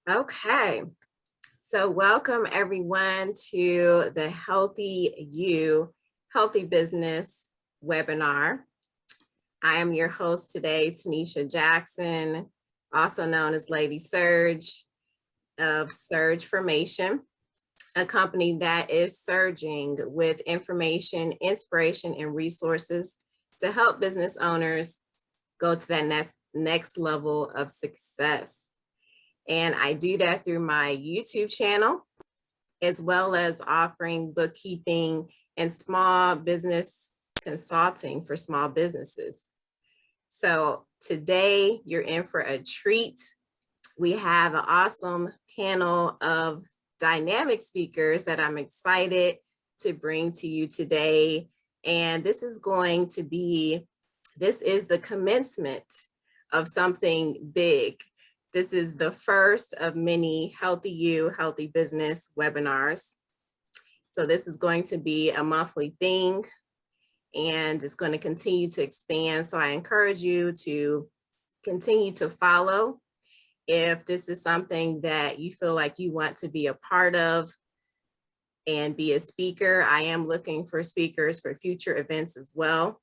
Okay, so welcome everyone to the Healthy You, Healthy Business webinar. I am your host today, Tanisha Jackson, also known as Lady Surge of Surge Formation, a company that is surging with information, inspiration, and resources to help business owners go to that next level of success. And I do that through my YouTube channel, as well as offering bookkeeping and small business consulting for small businesses. So today you're in for a treat. We have an awesome panel of dynamic speakers that I'm excited to bring to you today. And this is the commencement of something big. This is the first of many Healthy You, Healthy Business webinars. So this is going to be a monthly thing, and it's going to continue to expand. So I encourage you to continue to follow. If this is something that you feel like you want to be a part of and be a speaker, I am looking for speakers for future events as well.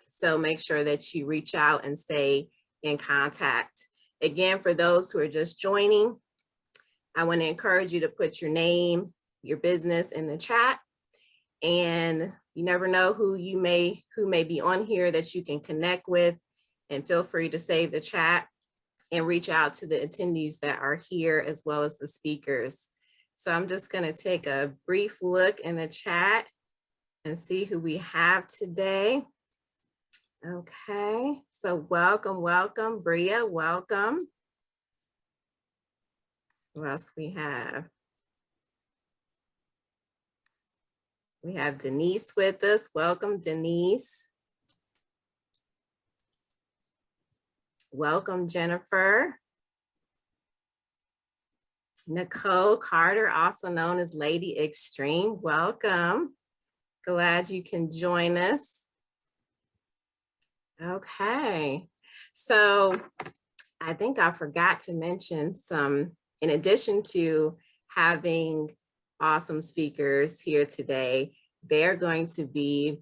So make sure that you reach out and stay in contact. Again, for those who are just joining, I want to encourage you to put your name, your business in the chat. And you never know who may be on here that you can connect with, and feel free to save the chat and reach out to the attendees that are here as well as the speakers. So I'm just going to take a brief look in the chat and see who we have today. Okay, so welcome, Bria, welcome. Who else we have? We have Denise with us. Welcome, Denise. Welcome, Jennifer. Nicole Carter, also known as Lady Extreme, welcome. Glad you can join us. Okay, so I think I forgot to mention in addition to having awesome speakers here today, they're going to be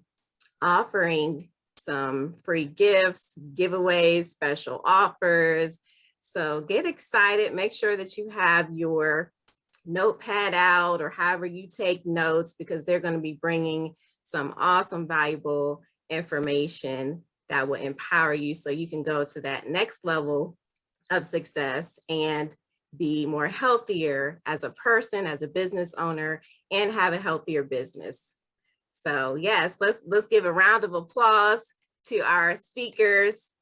offering some free gifts, giveaways, special offers. So get excited. Make sure that you have your notepad out or however you take notes, because they're going to be bringing some awesome, valuable information that will empower you so you can go to that next level of success and be more healthier as a person, as a business owner, and have a healthier business. So yes, let's give a round of applause to our speakers,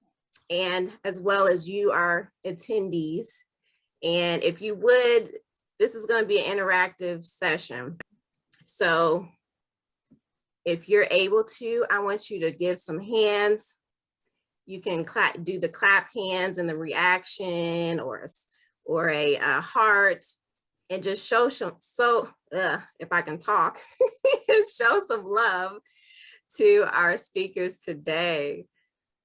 and as well as you, our attendees. And if you would, this is going to be an interactive session. So if you're able to, I want you to give some hands. You can do the clap hands and the reaction, or a heart, and just show if I can talk, show some love to our speakers today.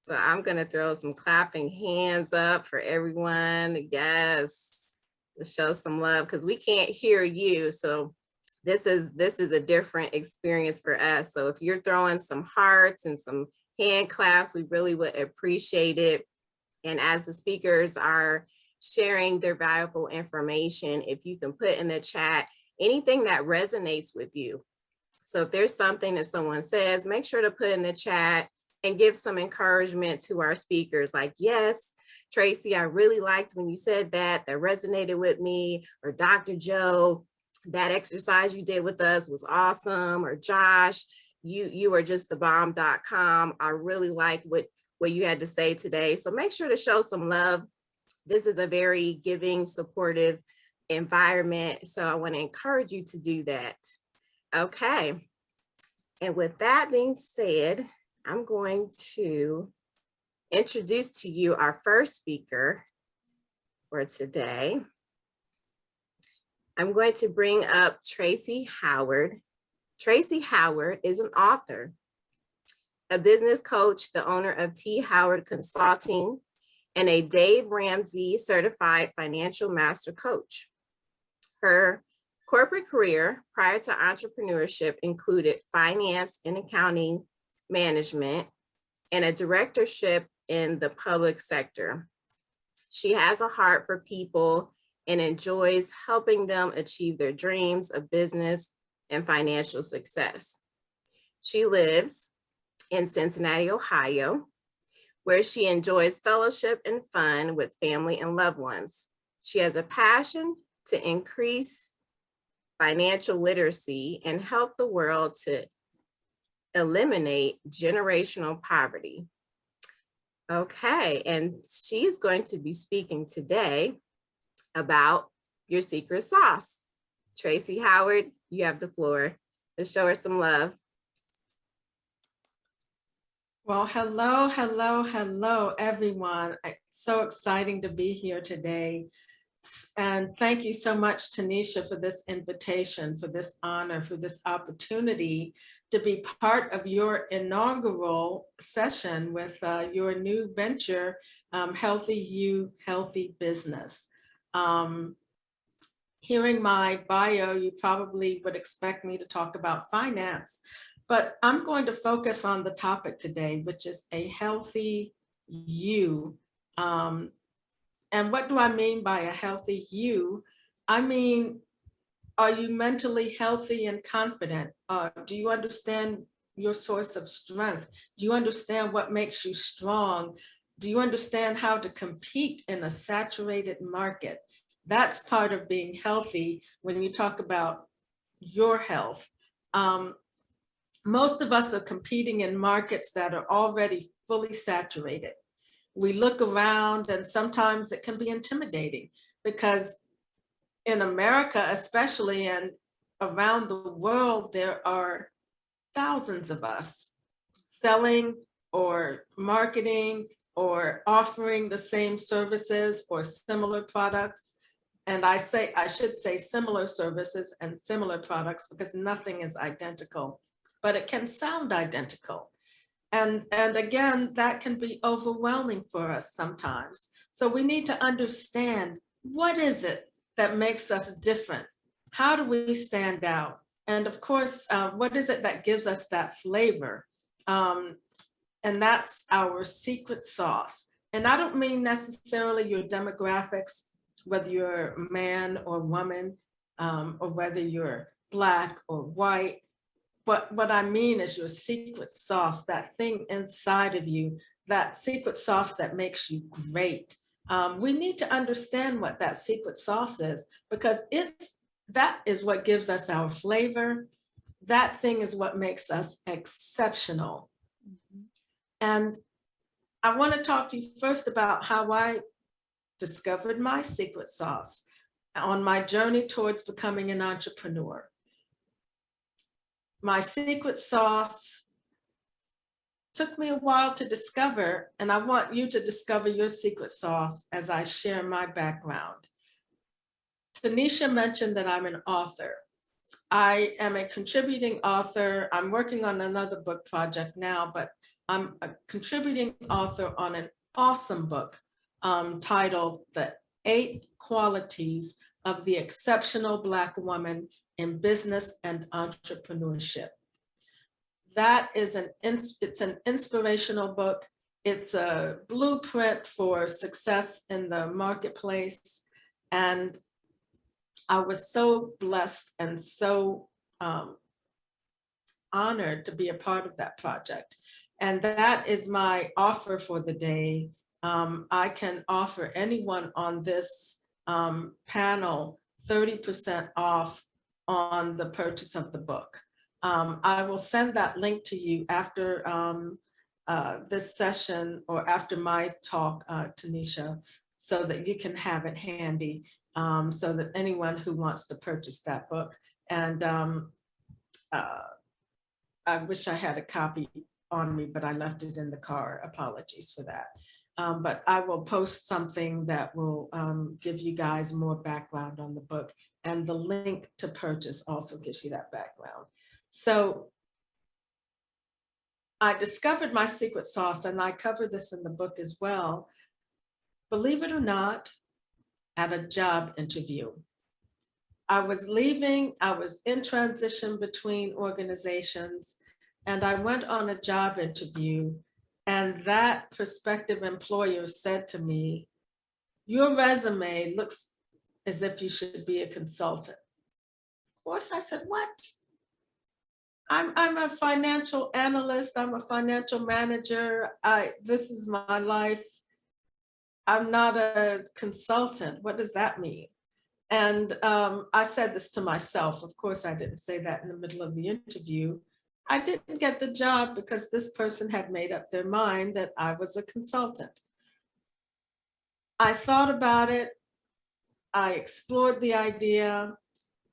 So I'm going to throw some clapping hands up for everyone. Yes, to show some love, because we can't hear you. So this is a different experience for us. So if you're throwing some hearts and some hand claps, we really would appreciate it. And as the speakers are sharing their valuable information, if you can put in the chat anything that resonates with you. So if there's something that someone says, make sure to put in the chat and give some encouragement to our speakers, like, yes, Tracy, I really liked when you said that resonated with me, or Dr. Joe, that exercise you did with us was awesome, or Josh, you are just the bomb.com. I really like what you had to say today. So make sure to show some love. This is a very giving, supportive environment. So I want to encourage you to do that. Okay. And with that being said, I'm going to introduce to you our first speaker for today. I'm going to bring up Tracy Howard. Tracy Howard is an author, a business coach, the owner of T. Howard Consulting, and a Dave Ramsey certified financial master coach. Her corporate career prior to entrepreneurship included finance and accounting management and a directorship in the public sector. She has a heart for people and enjoys helping them achieve their dreams of business and financial success. She lives in Cincinnati, Ohio, where she enjoys fellowship and fun with family and loved ones. She has a passion to increase financial literacy and help the world to eliminate generational poverty. Okay, and she's going to be speaking today about your secret sauce. Tracy Howard, you have the floor. Let's show her some love. Well, hello, everyone. It's so exciting to be here today. And thank you so much, Tanisha, for this invitation, for this honor, for this opportunity to be part of your inaugural session with your new venture, Healthy You, Healthy Business. Hearing my bio, you probably would expect me to talk about finance, but I'm going to focus on the topic today, which is a healthy you. And what do I mean by a healthy you? I mean, are you mentally healthy and confident? Do you understand your source of strength? Do you understand what makes you strong? Do you understand how to compete in a saturated market? That's part of being healthy when you talk about your health. Most of us are competing in markets that are already fully saturated. We look around and sometimes it can be intimidating because in America, especially, and around the world, there are thousands of us selling or marketing or offering the same services or similar products. And I should say similar services and similar products because nothing is identical, but it can sound identical. And again, that can be overwhelming for us sometimes. So we need to understand, what is it that makes us different? How do we stand out? And of course, what is it that gives us that flavor? And that's our secret sauce. And I don't mean necessarily your demographics, whether you're a man or woman, or whether you're Black or white. But what I mean is your secret sauce, that thing inside of you, that secret sauce that makes you great. We need to understand what that secret sauce is, because that is what gives us our flavor. That thing is what makes us exceptional. And I want to talk to you first about how I discovered my secret sauce on my journey towards becoming an entrepreneur. My secret sauce took me a while to discover, and I want you to discover your secret sauce as I share my background. Tanisha mentioned that I'm an author. I am a contributing author. I'm working on another book project now, but I'm a contributing author on an awesome book titled The 8 Qualities of the Exceptional Black Woman in Business and Entrepreneurship. That is it's an inspirational book. It's a blueprint for success in the marketplace. And I was so blessed and so honored to be a part of that project. And that is my offer for the day. I can offer anyone on this panel 30% off on the purchase of the book. I will send that link to you after this session or after my talk, Tanisha, so that you can have it handy, so that anyone who wants to purchase that book. And I wish I had a copy on me, but I left it in the car. Apologies for that. But I will post something that will give you guys more background on the book, and the link to purchase also gives you that background. So I discovered my secret sauce, and I cover this in the book as well. believe it or not, at a job interview. I was leaving, I was in transition between organizations, and I went on a job interview, and that prospective employer said to me, "Your resume looks as if you should be a consultant." Of course, I said, "What? I'm a financial analyst, I'm a financial manager. This is my life. I'm not a consultant. What does that mean?" And I said this to myself. Of course, I didn't say that in the middle of the interview. I didn't get the job because this person had made up their mind that I was a consultant. I thought about it. I explored the idea.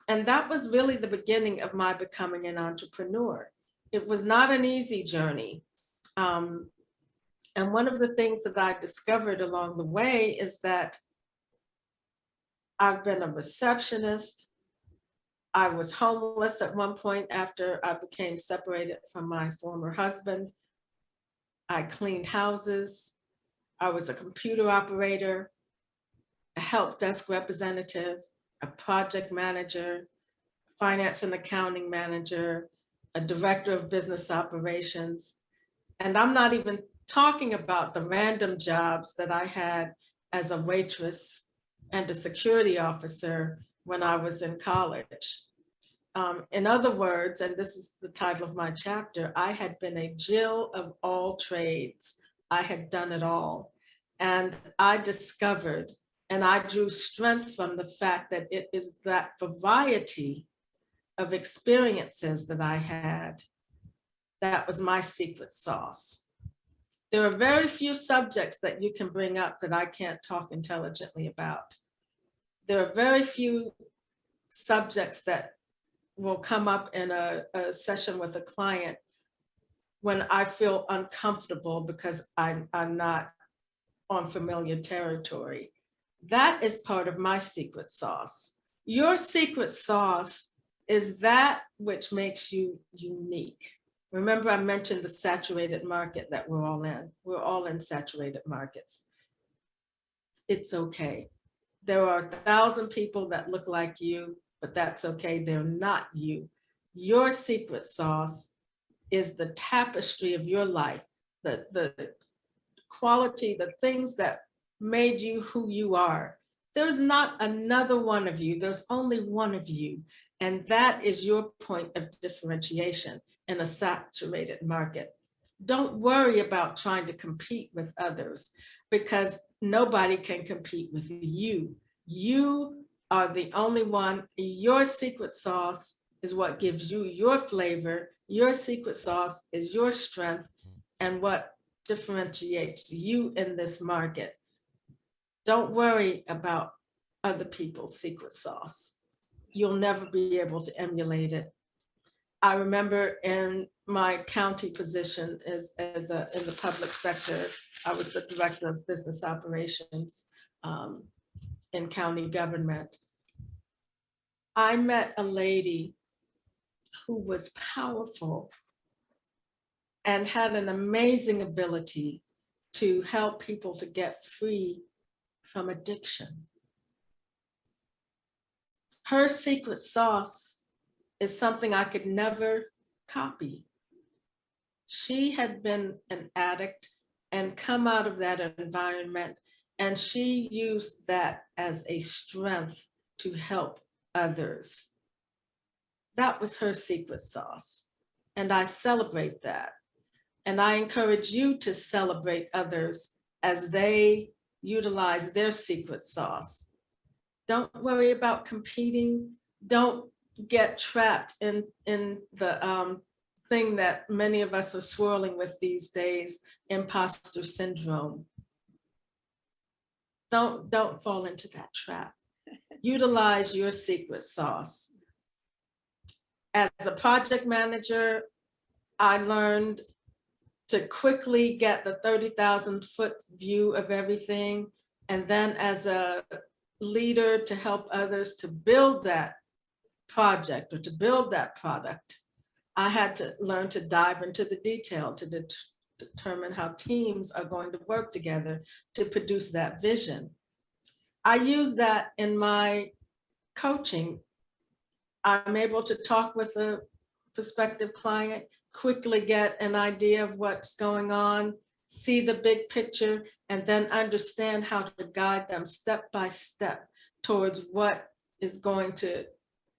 And that was really the beginning of my becoming an entrepreneur. It was not an easy journey. And one of the things that I discovered along the way is that I've been a receptionist. I was homeless at one point after I became separated from my former husband. I cleaned houses. I was a computer operator, a help desk representative, a project manager, finance and accounting manager, a director of business operations. And I'm not even talking about the random jobs that I had as a waitress and a security officer when I was in college. In other words, and this is the title of my chapter, I had been a Jill of all trades. I had done it all. And I discovered and I drew strength from the fact that it is that variety of experiences that I had that was my secret sauce. There are very few subjects that you can bring up that I can't talk intelligently about. There are very few subjects that will come up in a session with a client when I feel uncomfortable because I'm not on familiar territory. That is part of my secret sauce. Your secret sauce is that which makes you unique. Remember, I mentioned the saturated market that we're all in. We're all in saturated markets. It's okay. There are 1,000 people that look like you, but that's okay. They're not you. Your secret sauce is the tapestry of your life, the quality, the things that made you who you are. There's not another one of you. There's only one of you. And that is your point of differentiation in a saturated market. Don't worry about trying to compete with others because nobody can compete with you. You are the only one. Your secret sauce is what gives you your flavor. Your secret sauce is your strength and what differentiates you in this market. Don't worry about other people's secret sauce. You'll never be able to emulate it. I remember in my county position in the public sector, I was the director of business operations in county government. I met a lady who was powerful and had an amazing ability to help people to get free from addiction. Her secret sauce is something I could never copy. She had been an addict and come out of that environment, and she used that as a strength to help others. That was her secret sauce, and I celebrate that. And I encourage you to celebrate others as they utilize their secret sauce. Don't worry about competing. Don't get trapped in the thing that many of us are swirling with these days, imposter syndrome. Don't fall into that trap. Utilize your secret sauce. As a project manager, I learned to quickly get the 30,000 foot view of everything. And then as a leader to help others to build that project or to build that product, I had to learn to dive into the detail, to determine how teams are going to work together to produce that vision. I use that in my coaching. I'm able to talk with a prospective client, quickly get an idea of what's going on, see the big picture, and then understand how to guide them step by step towards what is going to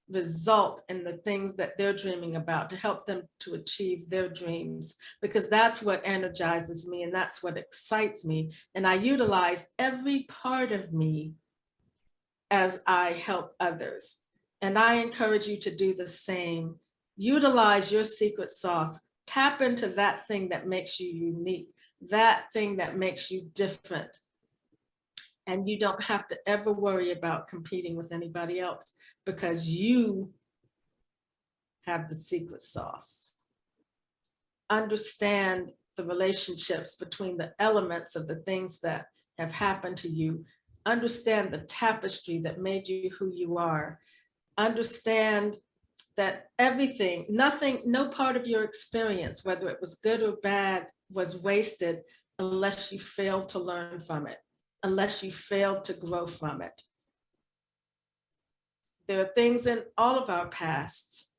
result in the things that they're dreaming about, to help them to achieve their dreams, because that's what energizes me and that's what excites me. And I utilize every part of me as I help others. And I encourage you to do the same. Utilize your secret sauce. Tap into that thing that makes you unique, that thing that makes you different. And you don't have to ever worry about competing with anybody else because you have the secret sauce. Understand the relationships between the elements of the things that have happened to you. Understand the tapestry that made you who you are. Understand that everything, nothing, no part of your experience, whether it was good or bad, was wasted unless you failed to learn from it, unless you failed to grow from it. There are things in all of our pasts,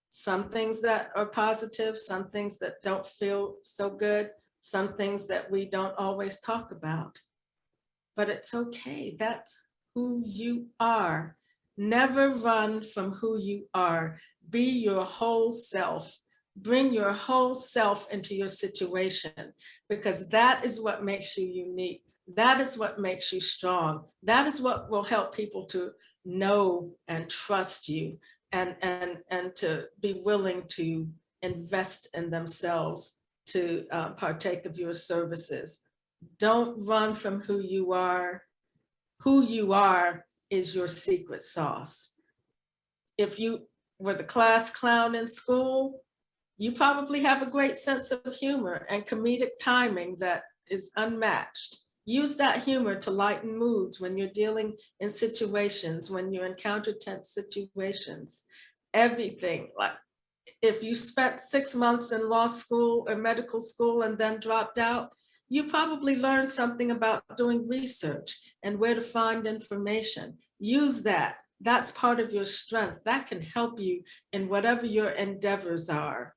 some things that are positive, some things that don't feel so good, some things that we don't always talk about. But it's okay, that's who you are. Never run from who you are. Be your whole self. Bring your whole self into your situation, because that is what makes you unique. That is what makes you strong. That is what will help people to know and trust you, and to be willing to invest in themselves to partake of your services. Don't run from who you are. Who you are is your secret sauce. If you were the class clown in school, you probably have a great sense of humor and comedic timing that is unmatched. Use that humor to lighten moods when you're dealing in situations, when you encounter tense situations. Everything, like if you spent 6 months in law school or medical school and then dropped out, you probably learned something about doing research and where to find information. Use that. That's part of your strength. That can help you in whatever your endeavors are.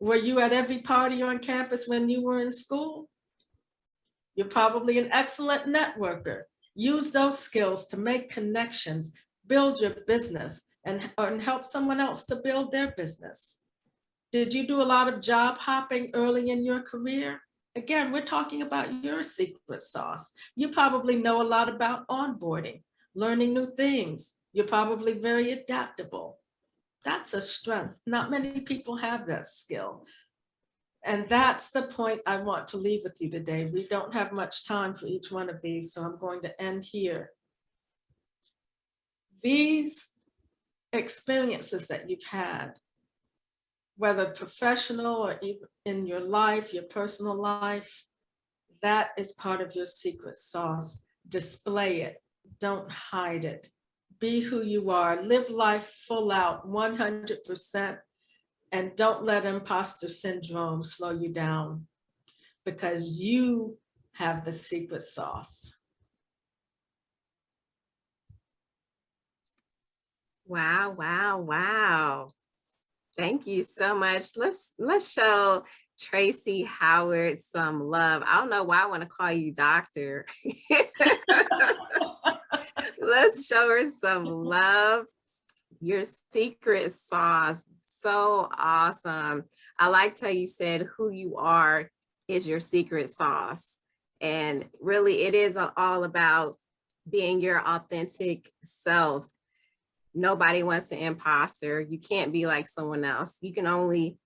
Were you at every party on campus when you were in school? You're probably an excellent networker. Use those skills to make connections, build your business, and help someone else to build their business. Did you do a lot of job hopping early in your career? Again, we're talking about your secret sauce. You probably know a lot about onboarding, learning new things. You're probably very adaptable. That's a strength. Not many people have that skill. And that's the point I want to leave with you today. We don't have much time for each one of these, so I'm going to end here. These experiences that you've had, whether professional or even in your life, your personal life, that is part of your secret sauce. Display it, don't hide it. Be who you are, live life full out, 100%, and don't let imposter syndrome slow you down, because you have the secret sauce. Wow, wow, wow. Thank you so much. Let's show Tracy Howard some love. I don't know why I want to call you doctor. Let's show her some love. Your secret sauce, so awesome. I liked how you said who you are is your secret sauce. And really it is all about being your authentic self. Nobody wants an imposter. You can't be like someone else. You can only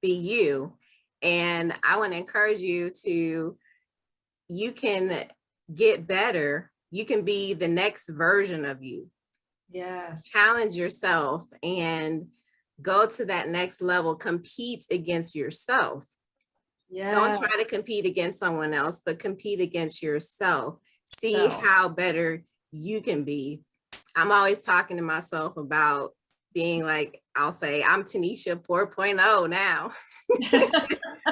be you. And I want to encourage you to, you can get better. You can be the next version of you. Yes. Challenge yourself and go to that next level. Compete against yourself. Yeah. Don't try to compete against someone else, but compete against yourself. See how better you can be. I'm always talking to myself about being like, I'll say, I'm Tanisha 4.0 now.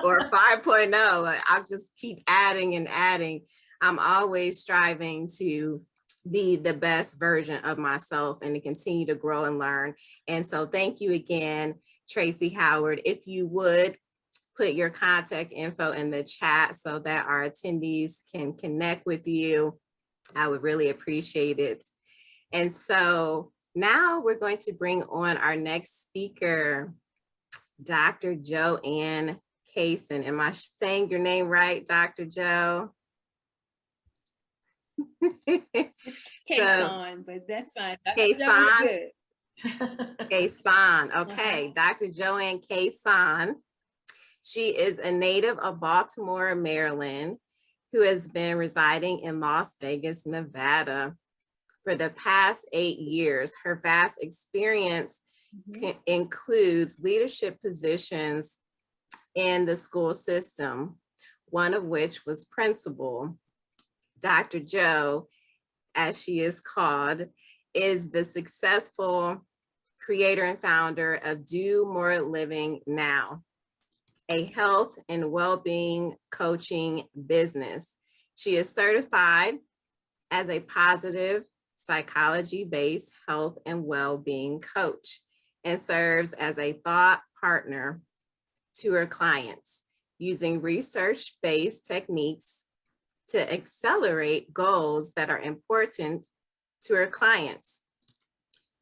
or 5.0. I'll just keep adding and adding. I'm always striving to be the best version of myself and to continue to grow and learn. And so thank you again, Tracy Howard. If you would put your contact info in the chat so that our attendees can connect with you, I would really appreciate it. And so now we're going to bring on our next speaker, Dr. Joanne Kaysen. Am I saying your name right, Dr. Joe? Kaysen, but that's fine. Kaysen. Kaysen. Okay, Dr. Joanne Kaysen. She is a native of Baltimore, Maryland, who has been residing in Las Vegas, Nevada for the past 8 years. Her vast experience includes leadership positions in the school system, one of which was principal. Dr. Joe, as she is called, is the successful creator and founder of Do More Living Now, a health and well-being coaching business. She is certified as a positive psychology-based health and well-being coach and serves as a thought partner to her clients, using research-based techniques to accelerate goals that are important to her clients.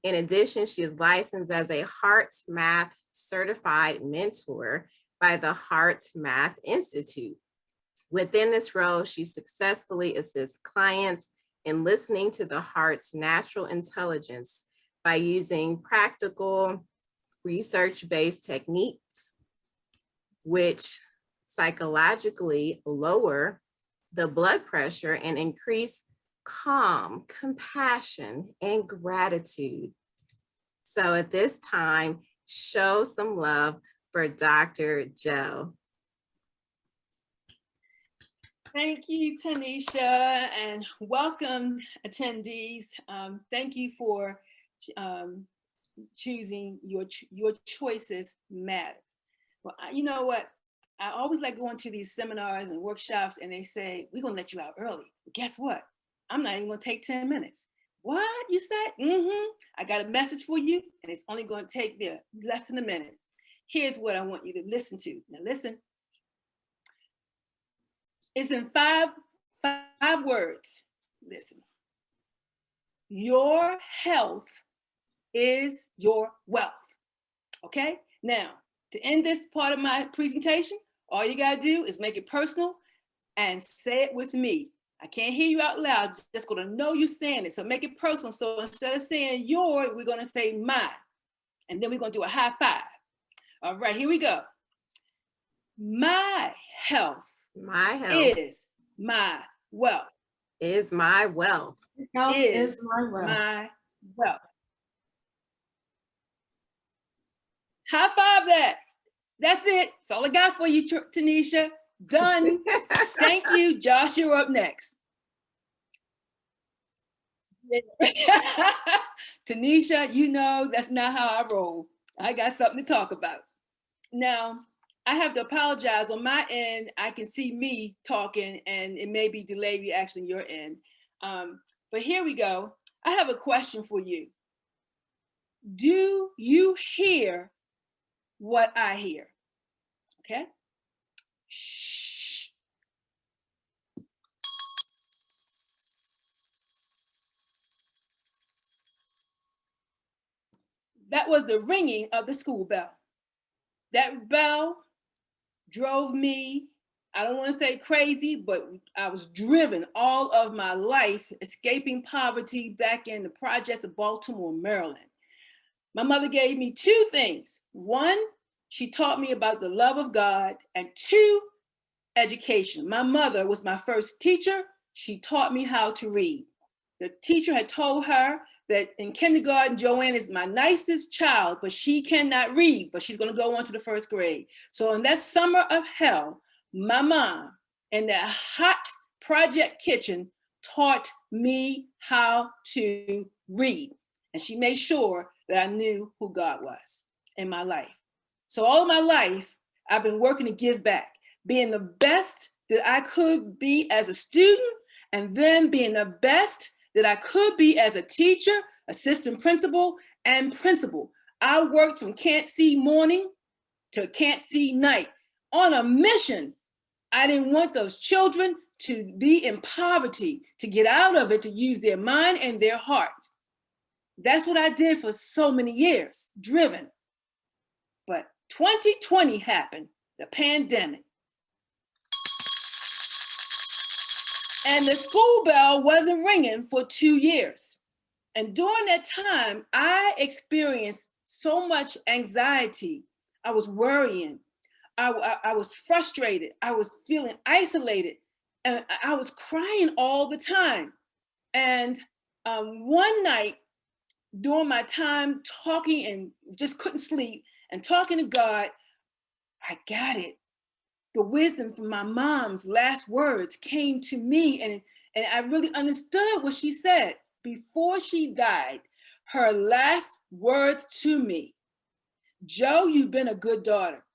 In addition, she is licensed as a HeartMath certified mentor by the HeartMath Institute. Within this role, she successfully assists clients in listening to the heart's natural intelligence by using practical research-based techniques, which psychologically lower the blood pressure and increase calm, compassion, and gratitude. So at this time, show some love for Dr. Joe. Thank you, Tanisha, and welcome attendees. Thank you for choosing your choices matter. Well, you know what? I always like going to these seminars and workshops and they say, we're gonna let you out early. But guess what? I'm not even gonna take 10 minutes. What, you said? I got a message for you and it's only gonna take there less than a minute. Here's what I want you to listen to. Now listen. It's in five words. Listen. Your health is your wealth. Okay? Now, to end this part of my presentation, all you gotta do is make it personal and say it with me. I can't hear you out loud, just gonna know you saying it. So make it personal. So instead of saying your, we're gonna say my. And then we're gonna do a high five. All right, here we go. My health. My health is my wealth. Is my wealth. Health is my wealth. My wealth. High five that. That's it. That's all I got for you, Tanisha. Done. Thank you. Josh, you're up next. Tanisha, you know that's not how I roll. I got something to talk about. Now, I have to apologize. On my end, I can see me talking and it may be delayed reaction on your end. But here we go. I have a question for you. Do you hear what I hear? Okay. Shh. That was the ringing of the school bell. That bell drove me, I don't want to say crazy, but I was driven all of my life, escaping poverty back in the projects of Baltimore, Maryland. My mother gave me two things. One, she taught me about the love of God, and two, education. My mother was my first teacher. She taught me how to read. The teacher had told her that in kindergarten, Joanne is my nicest child, but she cannot read, but she's gonna go on to the first grade. So in that summer of hell, my mom in that hot project kitchen taught me how to read. And she made sure that I knew who God was in my life. So all of my life, I've been working to give back, being the best that I could be as a student, and then being the best that I could be as a teacher, assistant principal, and principal. I worked from can't see morning to can't see night on a mission. I didn't want those children to be in poverty, to get out of it, to use their mind and their heart. That's what I did for so many years, driven. But 2020 happened, the pandemic. And the school bell wasn't ringing for 2 years. And during that time, I experienced so much anxiety. I was worrying. I was frustrated. I was feeling isolated. And I was crying all the time. And one night, during my time talking and just couldn't sleep and talking to God, I got it. The wisdom from my mom's last words came to me, and I really understood what she said. Before she died, her last words to me, "Joe, you've been a good daughter,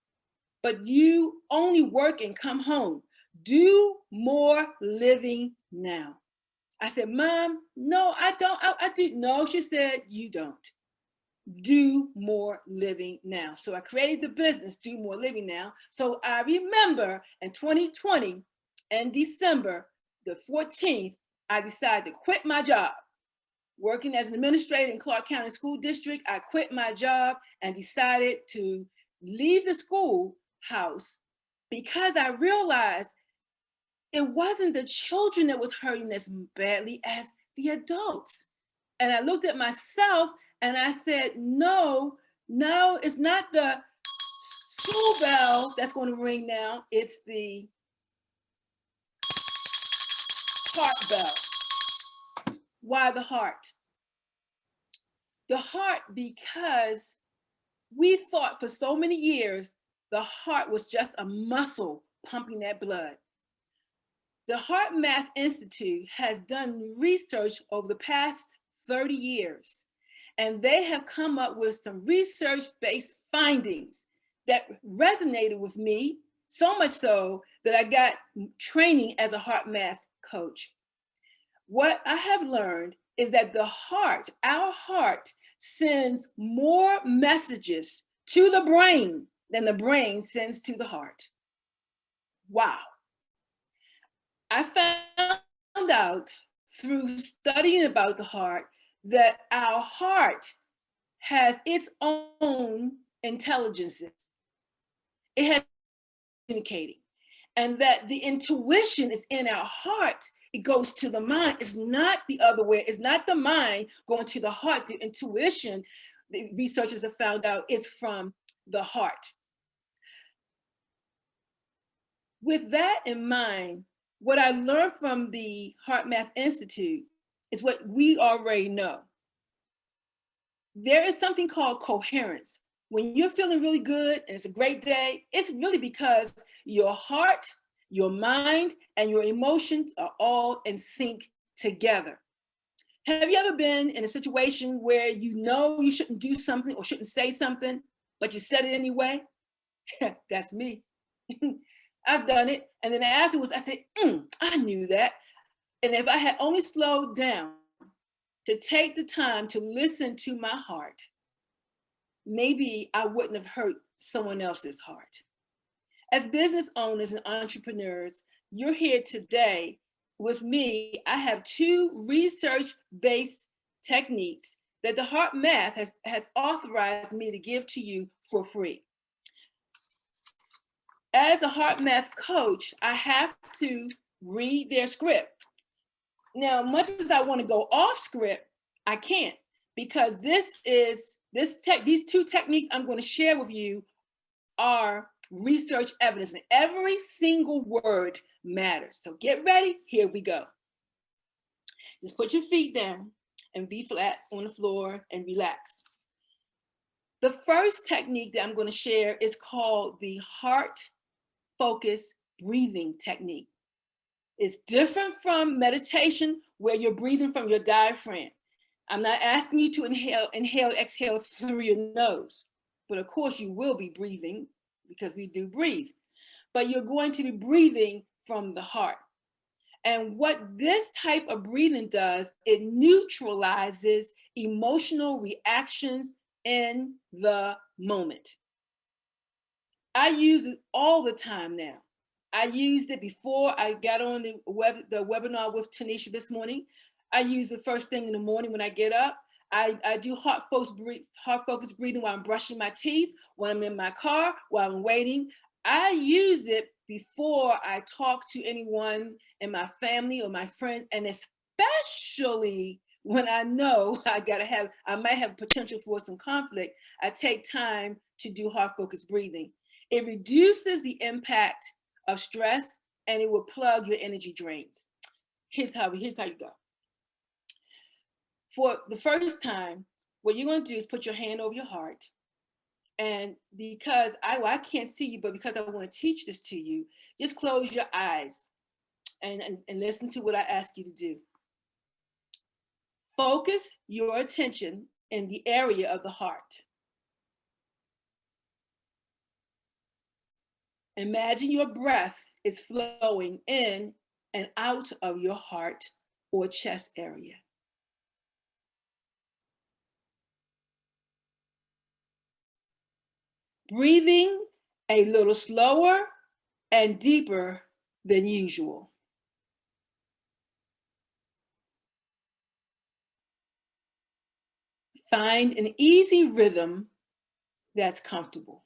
but you only work and come home. Do more living now." I said, "Mom, no, I don't. I do." No, she said, "You don't. Do more living now." So I created the business, Do More Living Now. So I remember in 2020, in December the 14th, I decided to quit my job. Working as an administrator in Clark County School District, I quit my job and decided to leave the schoolhouse because I realized it wasn't the children that was hurting as badly as the adults. And I looked at myself and I said, no, it's not the school bell that's going to ring now. It's the heart bell. Why the heart? The heart, because we thought for so many years the heart was just a muscle pumping that blood. The Heart Math Institute has done research over the past 30 years, and they have come up with some research-based findings that resonated with me, so much so that I got training as a heart math coach. What I have learned is that the heart, our heart, sends more messages to the brain than the brain sends to the heart. Wow. I found out through studying about the heart that our heart has its own intelligences. It has communicating, and that the intuition is in our heart. It goes to the mind. It's not the other way. It's not the mind going to the heart. The intuition, the researchers have found out, is from the heart. With that in mind, what I learned from the Heart Math Institute is what we already know. There is something called coherence. When you're feeling really good and it's a great day, it's really because your heart, your mind, and your emotions are all in sync together. Have you ever been in a situation where you know you shouldn't do something or shouldn't say something, but you said it anyway? That's me. I've done it. And then afterwards I said, I knew that. And if I had only slowed down to take the time to listen to my heart, maybe I wouldn't have hurt someone else's heart. As business owners and entrepreneurs, you're here today with me. I have 2 research-based techniques that the Heart Math has authorized me to give to you for free. As a Heart Math coach, I have to read their script. Now, much as I want to go off script, I can't, because these 2 techniques I'm going to share with you are research evidence, and every single word matters. So get ready, here we go. Just put your feet down and be flat on the floor and relax. The first technique that I'm going to share is called the heart focus breathing technique. It's different from meditation where you're breathing from your diaphragm. I'm not asking you to inhale, exhale through your nose, but of course you will be breathing because we do breathe, but you're going to be breathing from the heart. And what this type of breathing does, it neutralizes emotional reactions in the moment. I use it all the time now. I used it before I got on the webinar with Tanisha this morning. I use it first thing in the morning when I get up. I do heart focused breathing while I'm brushing my teeth, when I'm in my car, while I'm waiting. I use it before I talk to anyone in my family or my friends, and especially when I know I might have potential for some conflict. I take time to do heart focused breathing. It reduces the impact of stress, and it will plug your energy drains. Here's how you go. For the first time, what you're going to do is put your hand over your heart. And because I can't see you, but because I want to teach this to you, just close your eyes and listen to what I ask you to do. Focus your attention in the area of the heart. Imagine your breath is flowing in and out of your heart or chest area. Breathing a little slower and deeper than usual. Find an easy rhythm that's comfortable.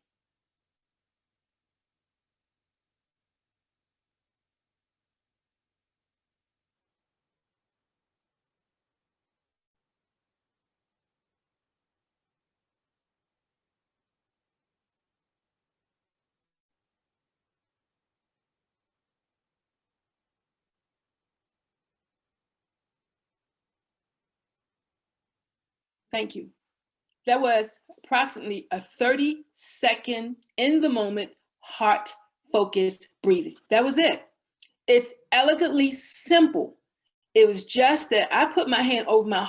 Thank you. That was approximately a 30-second in the moment heart focused breathing. That was it. It's elegantly simple. It was just that I put my hand over my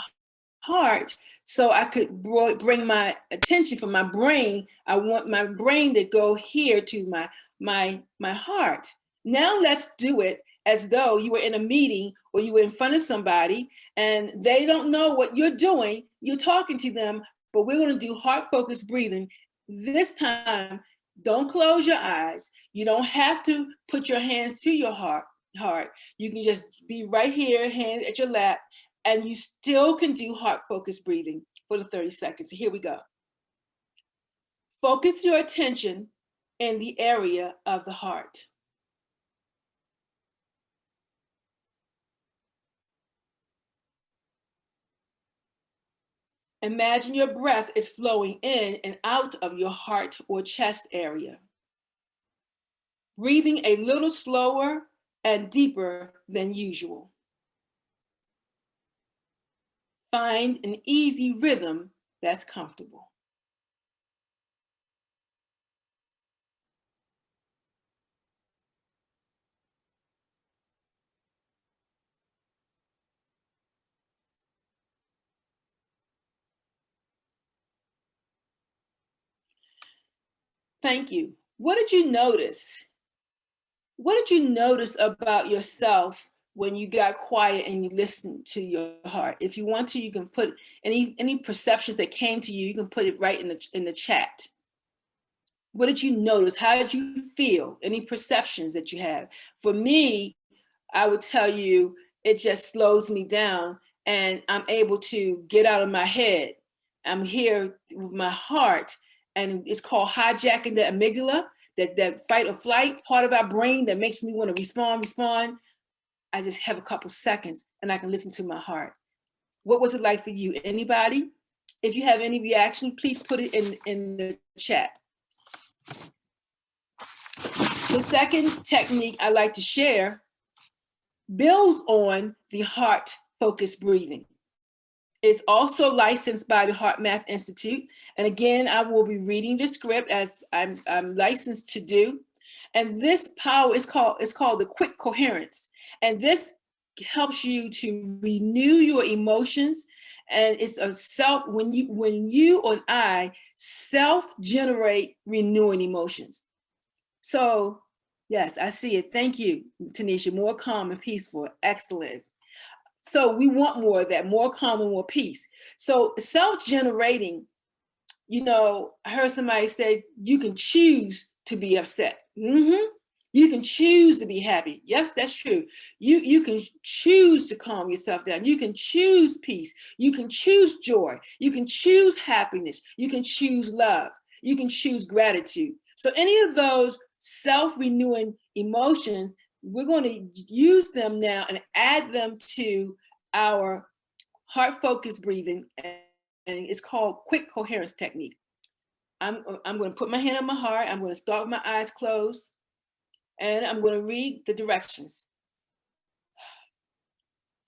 heart so I could bring my attention from my brain. I want my brain to go here to my heart. Now let's do it as though you were in a meeting or you were in front of somebody and they don't know what you're doing. You're talking to them, but we're going to do heart-focused breathing. This time, don't close your eyes. You don't have to put your hands to your heart. You can just be right here, hands at your lap, and you still can do heart-focused breathing for the 30 seconds. So here we go. Focus your attention in the area of the heart. Imagine your breath is flowing in and out of your heart or chest area. Breathing a little slower and deeper than usual. Find an easy rhythm that's comfortable. Thank you. What did you notice? What did you notice about yourself when you got quiet and you listened to your heart? If you want to, you can put any perceptions that came to you, you can put it right in the chat. What did you notice? How did you feel? Any perceptions that you have? For me, I would tell you, it just slows me down and I'm able to get out of my head. I'm here with my heart, and it's called hijacking the amygdala, that fight or flight part of our brain that makes me want to respond. I just have a couple seconds and I can listen to my heart. What was it like for you? Anybody? If you have any reaction, please put it in the chat. The second technique I like to share builds on the heart-focused breathing. It's also licensed by the HeartMath Institute. And again, I will be reading the script as I'm licensed to do. And this power is called the quick coherence. And this helps you to renew your emotions. And it's a when you and I self-generate renewing emotions. So yes, I see it. Thank you, Tanisha. More calm and peaceful. Excellent. So we want more of that, more calm and more peace. So self-generating, I heard somebody say you can choose to be upset. You can choose to be happy. Yes, that's true. You can choose to calm yourself down. You can choose peace. You can choose joy. You can choose happiness. You can choose love. You can choose gratitude. So any of those self-renewing emotions, we're going to use them now and add them to our heart-focused breathing, and it's called quick coherence technique. I'm going to put my hand on my heart. I'm going to start with my eyes closed, and I'm going to read the directions.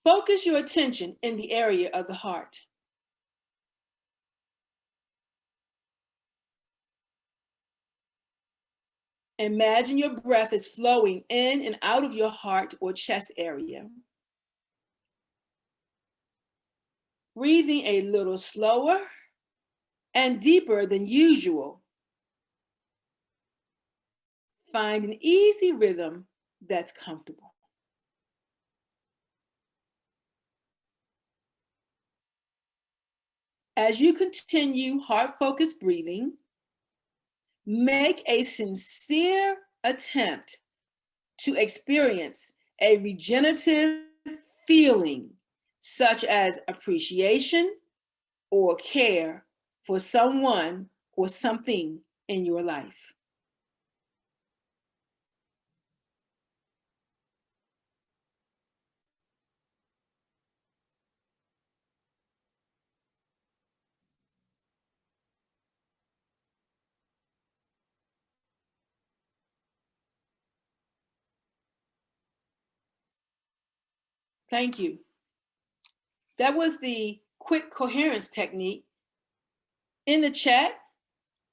Focus your attention in the area of the heart. Imagine your breath is flowing in and out of your heart or chest area. Breathing a little slower and deeper than usual. Find an easy rhythm that's comfortable. As you continue heart-focused breathing, make a sincere attempt to experience a regenerative feeling, such as appreciation or care for someone or something in your life. Thank you. That was the quick coherence technique. In the chat,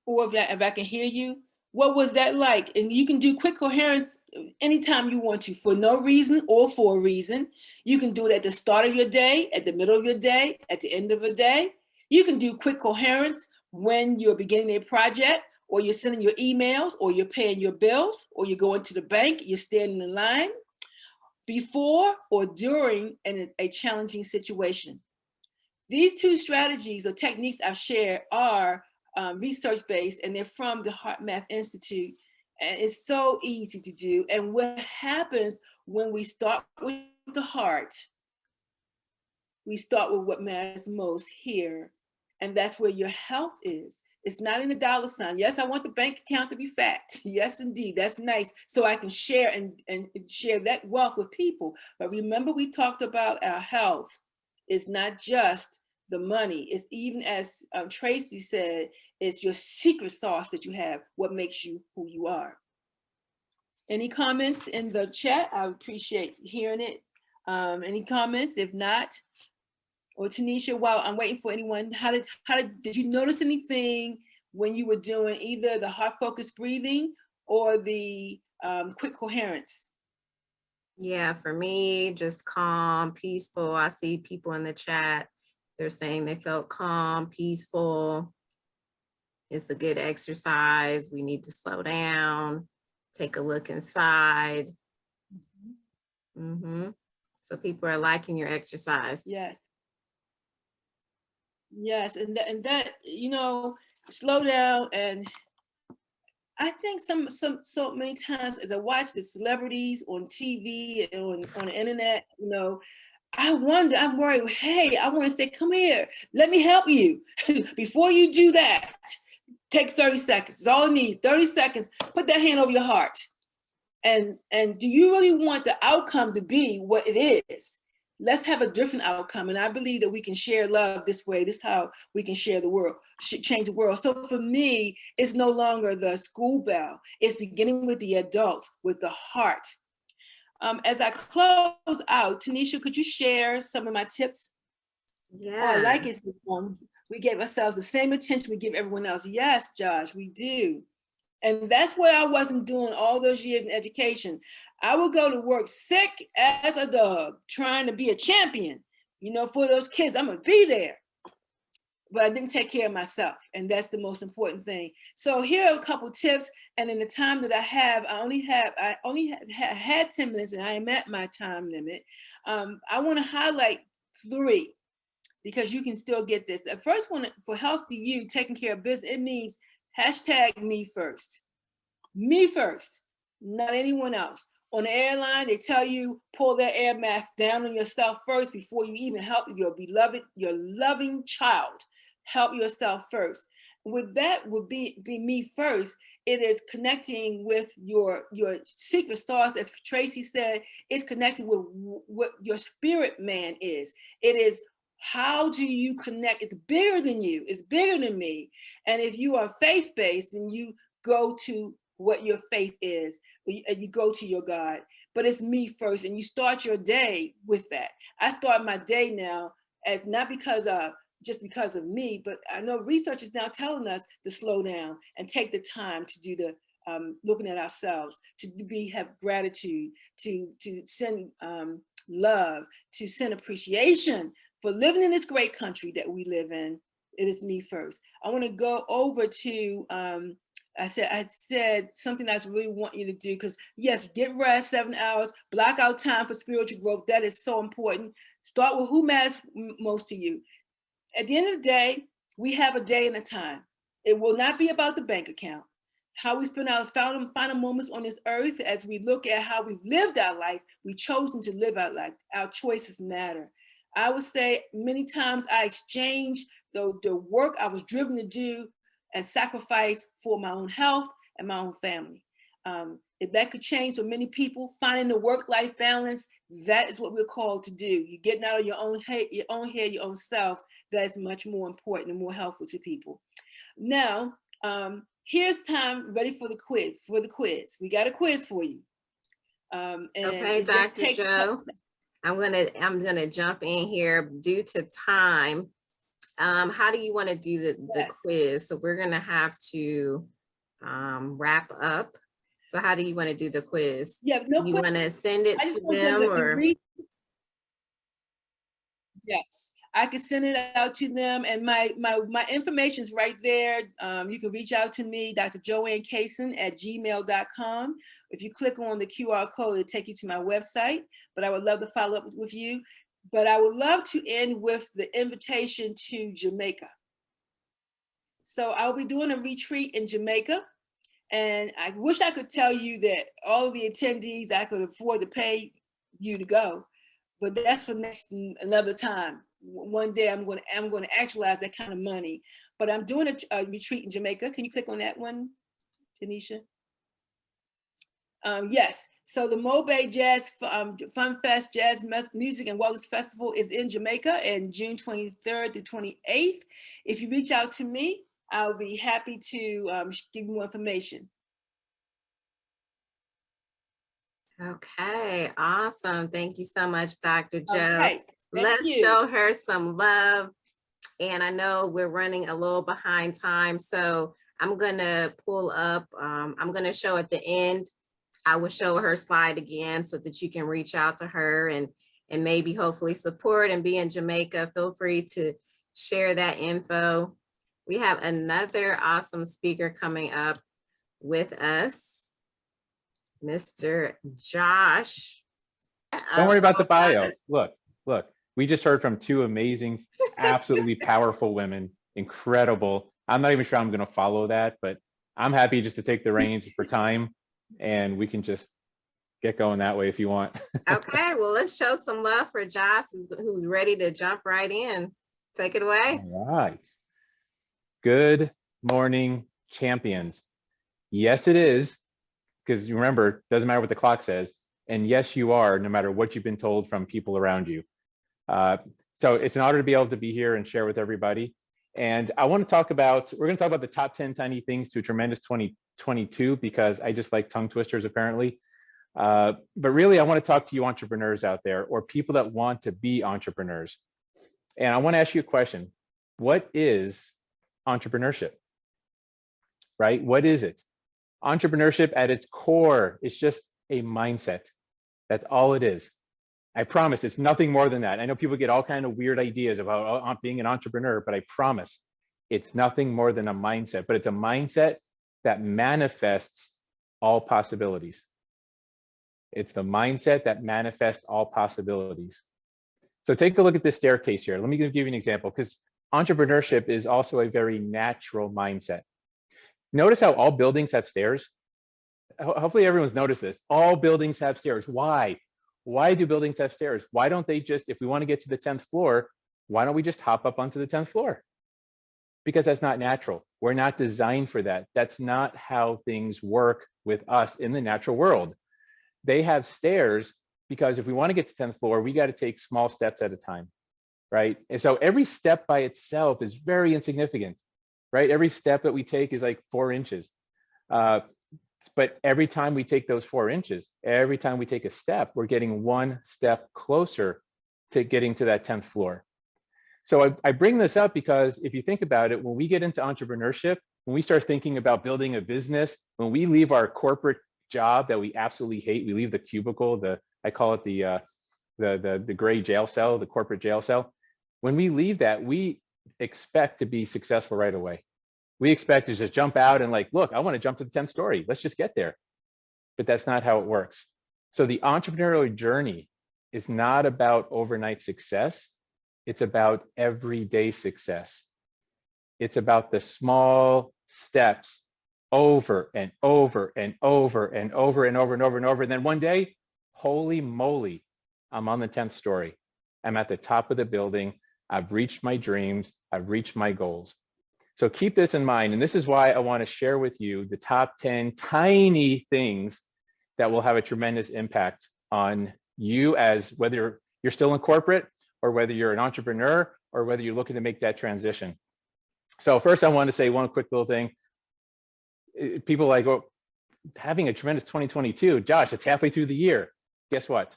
or if I can hear you, what was that like? And you can do quick coherence anytime you want to, for no reason or for a reason. You can do it at the start of your day, at the middle of your day, at the end of a day. You can do quick coherence when you're beginning a project, or you're sending your emails, or you're paying your bills, or you're going to the bank, you're standing in line, before or during a challenging situation. These two strategies or techniques I've shared are research-based, and they're from the HeartMath Institute. And it's so easy to do. And what happens when we start with the heart, we start with what matters most here. And that's where your health is. It's not in the dollar sign. Yes, I want the bank account to be fat. Yes, indeed, that's nice. So I can share and share that wealth with people. But remember, we talked about our health. It's not just the money. It's, even as Tracy said, it's your secret sauce that you have, what makes you who you are. Any comments in the chat? I appreciate hearing it. Any comments? If not, or Tanisha, while I'm waiting for anyone, did you notice anything when you were doing either the heart focused breathing or the quick coherence? Yeah, for me, just calm, peaceful. I see people in the chat, they're saying they felt calm, peaceful. It's a good exercise. We need to slow down, take a look inside. So people are liking your exercise. Yes. Yes, and that slow down. And I think so many times as I watch the celebrities on TV and on the internet, I'm worried, hey, I want to say, come here, let me help you. Before you do that, take 30 seconds. It's all it needs, 30 seconds. Put that hand over your heart. And do you really want the outcome to be what it is? Let's have a different outcome. And I believe that we can share love this way. This is how we can share the world, change the world. So for me, it's no longer the school bell. It's beginning with the adults, with the heart. As I close out, Tanisha, could you share some of my tips? Yeah. Oh, I like it. We gave ourselves the same attention we give everyone else. Yes, Josh, we do. And that's what I wasn't doing all those years in education. I would go to work sick as a dog, trying to be a champion, for those kids. I'm gonna be there. but I didn't take care of myself. And that's the most important thing. So here are a couple tips. And in the time that I have, I only had 10 minutes and I am at my time limit. I want to highlight 3 because you can still get this. The first one, for healthy you, taking care of business, it means hashtag me first. Me first, not anyone else. On the airline, they tell you pull that air mask down on yourself first before you even help your beloved, your loving child. Help yourself first. With that would be me first. It is connecting with your secret stars, as Tracy said. It's connected with what your spirit man is. It is, how do you connect? It's bigger than you. It's bigger than me. And if you are faith-based, then you go to what your faith is, and you go to your God. But it's me first, and you start your day with that. I start my day now as not because of just because of me, but I know research is now telling us to slow down and take the time to do the looking at ourselves, to have gratitude, to send love, to send appreciation for living in this great country that we live in. It is me first. I want to go over to I said something I really want you to do, because yes, get rest, 7 hours, block out time for spiritual growth. That is so important. Start with who matters most to you. At the end of the day, we have a day and a time. It will not be about the bank account. How we spend our final moments on this earth, as we look at how we've lived our life, we've chosen to live our life. Our choices matter. I would say many times I exchanged the work I was driven to do and sacrifice for my own health and my own family. If that could change for many people, finding the work-life balance, that is what we're called to do. You're getting out of your own head, your own self. That's much more important and more helpful to people. Now, here's time ready for the quiz. We got a quiz for you. And Okay, it just Dr. takes Joe, I'm gonna jump in here due to time. How do you want to do the Yes. quiz? So we're gonna have to wrap up. So how do you want to do the quiz? Yeah, no You quiz. want to send it I to just want them, them to or? read. Yes, I can send it out to them, and my information is right there. You can reach out to me, Dr. Joanne Kaysen at gmail.com. If you click on the QR code, it'll take you to my website, but I would love to follow up with you. But I would love to end with the invitation to Jamaica. So I'll be doing a retreat in Jamaica, and I wish I could tell you that all of the attendees, I could afford to pay you to go, but that's for another time. One day I'm going to actualize that kind of money. But I'm doing a retreat in Jamaica. Can you click on that one, Tanisha? Yes. So the Mobay Jazz Fun Fest Jazz Music and Wellness Festival is in Jamaica in June 23rd to 28th. If you reach out to me, I'll be happy to give you more information. Okay, awesome. Thank you so much, Dr. Joe. Okay, Let's show her some love. And I know we're running a little behind time, so I'm gonna pull up, I'm gonna show at the end. I will show her slide again so that you can reach out to her and maybe hopefully support and be in Jamaica. Feel free to share that info. We have another awesome speaker coming up with us, Mr. Josh. Don't worry about the bio. Look, we just heard from 2 amazing, absolutely powerful women, incredible. I'm not even sure I'm going to follow that, but I'm happy just to take the reins for time, and we can just get going that way if you want. Okay, well, let's show some love for Josh, who's ready to jump right in. Take it away. All right. Good morning, champions. Yes, it is, because remember, it doesn't matter what the clock says. And yes, you are, no matter what you've been told from people around you. So it's an honor to be able to be here and share with everybody. And I want to talk about, we're going to talk about the top 10 tiny things to a tremendous 2022, because I just like tongue twisters apparently. But really, I want to talk to you entrepreneurs out there, or people that want to be entrepreneurs. And I want to ask you a question. What is entrepreneurship? Right? What is it? Entrepreneurship at its core is just a mindset. That's all it is. I promise it's nothing more than that. I know people get all kind of weird ideas about being an entrepreneur, but I promise it's nothing more than a mindset, but it's a mindset that manifests all possibilities. It's the mindset that manifests all possibilities. So take a look at this staircase here. Let me give you an example, because entrepreneurship is also a very natural mindset. Notice how all buildings have stairs. Hopefully everyone's noticed this. All buildings have stairs. Why? Why do buildings have stairs? Why don't they just, if we want to get to the 10th floor, why don't we just hop up onto the 10th floor? Because that's not natural. We're not designed for that. That's not how things work with us in the natural world. They have stairs because if we want to get to 10th floor, we got to take small steps at a time, right? And so every step by itself is very insignificant, right? Every step that we take is like 4 inches. But every time we take those 4 inches, every time we take a step, we're getting 1 step closer to getting to that 10th floor. So I bring this up because if you think about it, when we get into entrepreneurship, when we start thinking about building a business, when we leave our corporate job that we absolutely hate, we leave the cubicle, I call it the gray jail cell, the corporate jail cell. When we leave that, we expect to be successful right away. We expect to just jump out and like, look, I want to jump to the 10th story. Let's just get there. But that's not how it works. So the entrepreneurial journey is not about overnight success. It's about everyday success. It's about the small steps over and over and over and over and over and over and over. And then one day, holy moly, I'm on the 10th story. I'm at the top of the building. I've reached my dreams. I've reached my goals. So keep this in mind. And this is why I want to share with you the top 10 tiny things that will have a tremendous impact on you, as whether you're still in corporate or whether you're an entrepreneur or whether you're looking to make that transition. So first, I want to say one quick little thing. People like, oh, having a tremendous 2022. Josh, it's halfway through the year. Guess what?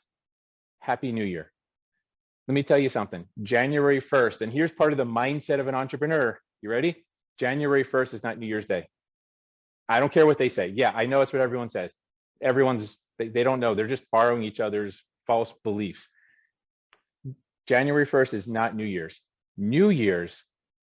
Happy New Year. Let me tell you something. January 1st, and here's part of the mindset of an entrepreneur. You ready? January 1st is not New Year's Day. I don't care what they say. Yeah, I know it's what everyone says. They don't know. They're just borrowing each other's false beliefs. January 1st is not New Year's. New Year's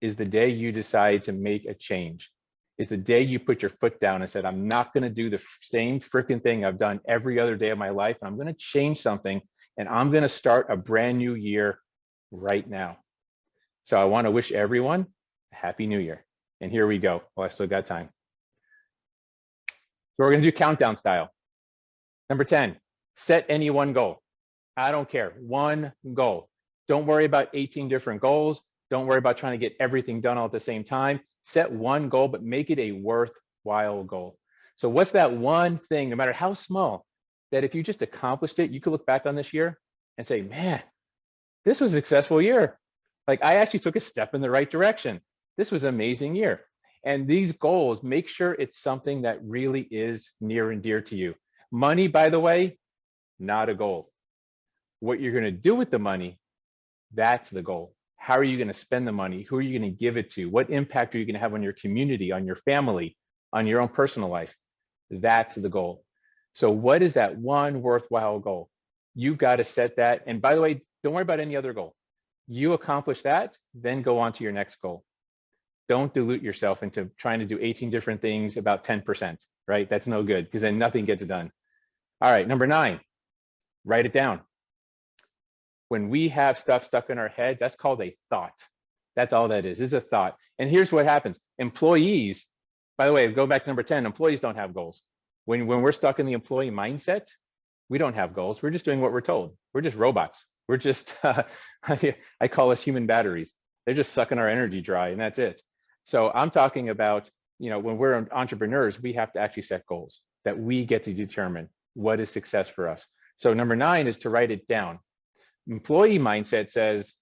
is the day you decide to make a change. It's the day you put your foot down and said, I'm not going to do the same freaking thing I've done every other day of my life. I'm going to change something, and I'm going to start a brand new year right now. So I want to wish everyone a Happy New Year. And here we go. Well, I still got time. So we're going to do countdown style. Number 10, set any one goal. I don't care. One goal. Don't worry about 18 different goals. Don't worry about trying to get everything done all at the same time. Set one goal, but make it a worthwhile goal. So what's that one thing, no matter how small, that if you just accomplished it, you could look back on this year and say, man, this was a successful year. Like, I actually took a step in the right direction. This was an amazing year. And these goals, make sure it's something that really is near and dear to you. Money, by the way, not a goal. What you're going to do with the money, that's the goal. How are you going to spend the money? Who are you going to give it to? What impact are you going to have on your community, on your family, on your own personal life? That's the goal. So what is that one worthwhile goal? You've got to set that. And by the way, don't worry about any other goal. You accomplish that, then go on to your next goal. Don't dilute yourself into trying to do 18 different things about 10%, right? That's no good, because then nothing gets done. All right, number 9, write it down. When we have stuff stuck in our head, that's called a thought. That's all that is a thought. And here's what happens. Employees, by the way, go back to number 10, employees don't have goals. When we're stuck in the employee mindset, we don't have goals. We're just doing what we're told. We're just robots. We're just, I call us human batteries. They're just sucking our energy dry, and that's it. So I'm talking about, when we're entrepreneurs, we have to actually set goals that we get to determine what is success for us. So number 9 is to write it down. Employee mindset says,